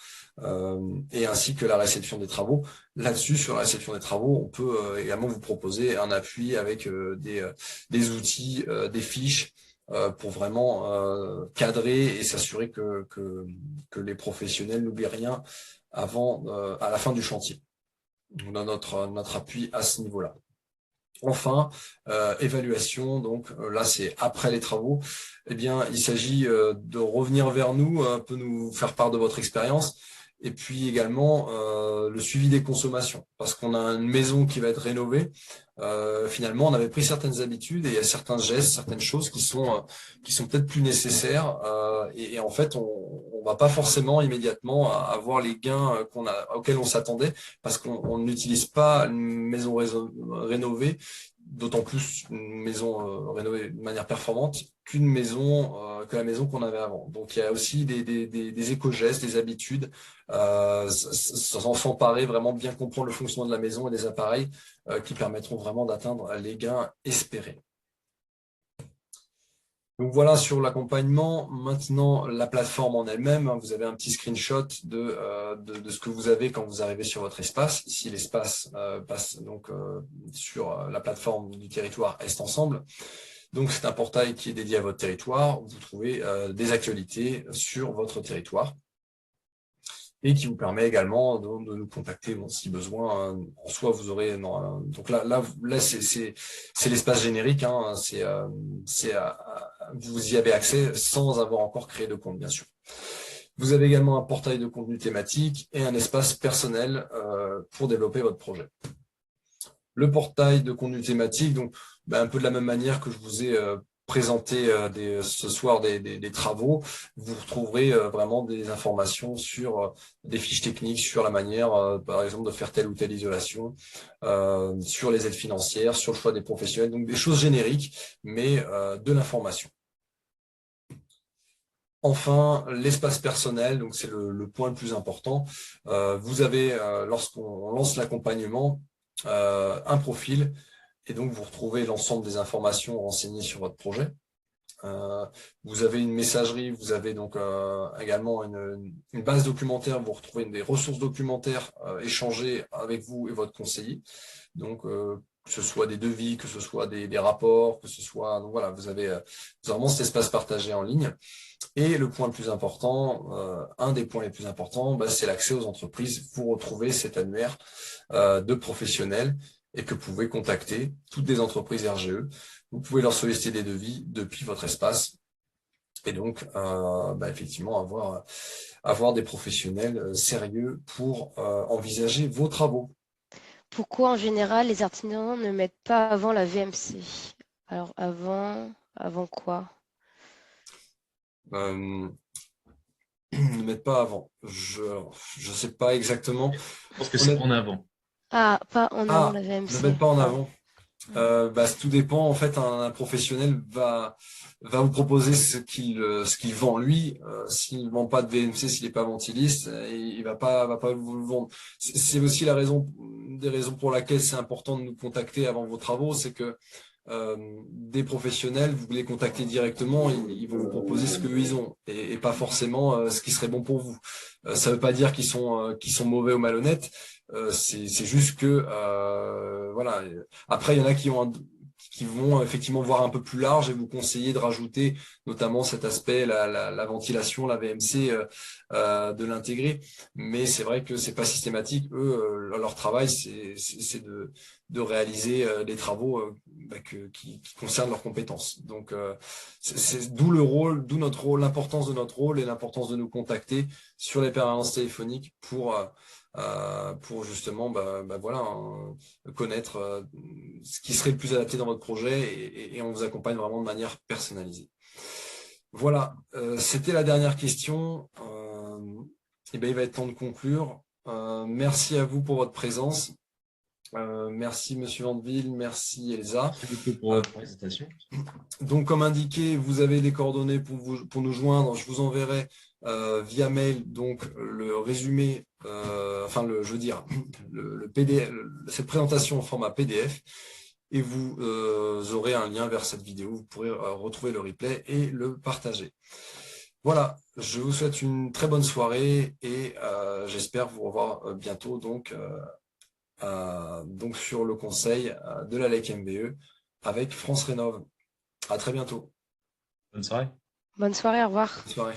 Speaker 1: Et ainsi que la réception des travaux. Là-dessus, sur la réception des travaux, on peut également vous proposer un appui avec des outils, des fiches, pour vraiment cadrer et s'assurer que les professionnels n'oublient rien à la fin du chantier. On a notre appui à ce niveau-là. Enfin, évaluation, donc là c'est après les travaux. Eh bien, il s'agit de revenir vers nous, un peu nous faire part de votre expérience, et puis également le suivi des consommations, parce qu'on a une maison qui va être rénovée. Finalement, on avait pris certaines habitudes et il y a certains gestes, certaines choses qui sont peut-être plus nécessaires, et en fait, on va pas forcément immédiatement avoir les gains auxquels on s'attendait, parce qu'on n'utilise pas une maison rénovée, d'autant plus une maison rénovée de manière performante que la maison qu'on avait avant. Donc il y a aussi des éco-gestes, des habitudes, s'emparer, vraiment bien comprendre le fonctionnement de la maison et des appareils qui permettront vraiment d'atteindre les gains espérés. Donc voilà sur l'accompagnement. Maintenant, la plateforme en elle-même, hein, vous avez un petit screenshot de ce que vous avez quand vous arrivez sur votre espace. Ici, l'espace passe donc sur la plateforme du territoire Est Ensemble. Donc c'est un portail qui est dédié à votre territoire, où vous trouvez des actualités sur votre territoire, et qui vous permet également de nous contacter si besoin. En soi, vous aurez donc là c'est l'espace générique, hein, vous y avez accès sans avoir encore créé de compte, bien sûr. Vous avez également un portail de contenu thématique et un espace personnel pour développer votre projet. Le portail de contenu thématique, donc un peu de la même manière que je vous ai présenté ce soir des travaux, vous retrouverez vraiment des informations sur des fiches techniques, sur la manière, par exemple, de faire telle ou telle isolation, sur les aides financières, sur le choix des professionnels, donc des choses génériques, mais de l'information. Enfin, l'espace personnel, donc c'est le point le plus important. Vous avez, lorsqu'on lance l'accompagnement, un profil, et donc vous retrouvez l'ensemble des informations renseignées sur votre projet. Vous avez une messagerie, vous avez donc également une base documentaire, vous retrouvez des ressources documentaires échangées avec vous et votre conseiller. Donc que ce soit des devis, que ce soit des rapports, que ce soit, donc voilà, vous avez vraiment cet espace partagé en ligne. Et le point le plus important, un des points les plus importants, c'est l'accès aux entreprises. Vous retrouvez cet annuaire de professionnels et que vous pouvez contacter toutes des entreprises RGE. Vous pouvez leur solliciter des devis depuis votre espace et donc effectivement avoir des professionnels sérieux pour envisager vos travaux.
Speaker 3: Pourquoi en général les artisans ne mettent pas avant la VMC? Alors avant quoi?
Speaker 1: Ne mettent pas avant. Je sais pas exactement.
Speaker 2: Je pense que c'est en avant.
Speaker 3: Ah, pas en avant la VMC.
Speaker 1: Ne mettent pas en avant. Tout dépend. En fait, un professionnel va vous proposer ce qu'il vend lui. S'il ne vend pas de VMC, s'il n'est pas ventiliste, il va pas vous le vendre. C'est aussi des raisons pour laquelle c'est important de nous contacter avant vos travaux, c'est que des professionnels, vous les contacter directement, ils vont vous proposer ce qu'eux ils ont et pas forcément ce qui serait bon pour vous. Ça veut pas dire qu'ils sont mauvais ou malhonnêtes. C'est juste que voilà. Après, il y en a qui vont effectivement voir un peu plus large et vous conseiller de rajouter notamment cet aspect, la ventilation, la VMC, de l'intégrer. Mais c'est vrai que c'est pas systématique. Eux, leur travail, c'est de réaliser des travaux qui concernent leurs compétences. Donc, c'est d'où notre rôle, l'importance de notre rôle et l'importance de nous contacter sur les permanences téléphoniques pour justement connaître ce qui serait le plus adapté dans votre projet et on vous accompagne vraiment de manière personnalisée. Voilà, c'était la dernière question. Et ben, il va être temps de conclure. Merci à vous pour votre présence. Merci Monsieur Vandeville, merci Elsa.
Speaker 2: Merci beaucoup pour votre présentation.
Speaker 1: Donc, comme indiqué, vous avez les coordonnées pour nous joindre. Je vous enverrai via mail donc le résumé, je veux dire le PDF, cette présentation en format PDF, et vous aurez un lien vers cette vidéo. Vous pourrez retrouver le replay et le partager. Voilà, je vous souhaite une très bonne soirée et j'espère vous revoir bientôt donc sur le conseil de la LEC MBE avec France Rénov'. À très bientôt.
Speaker 2: Bonne soirée.
Speaker 3: Bonne soirée, au revoir.
Speaker 1: Bonne soirée.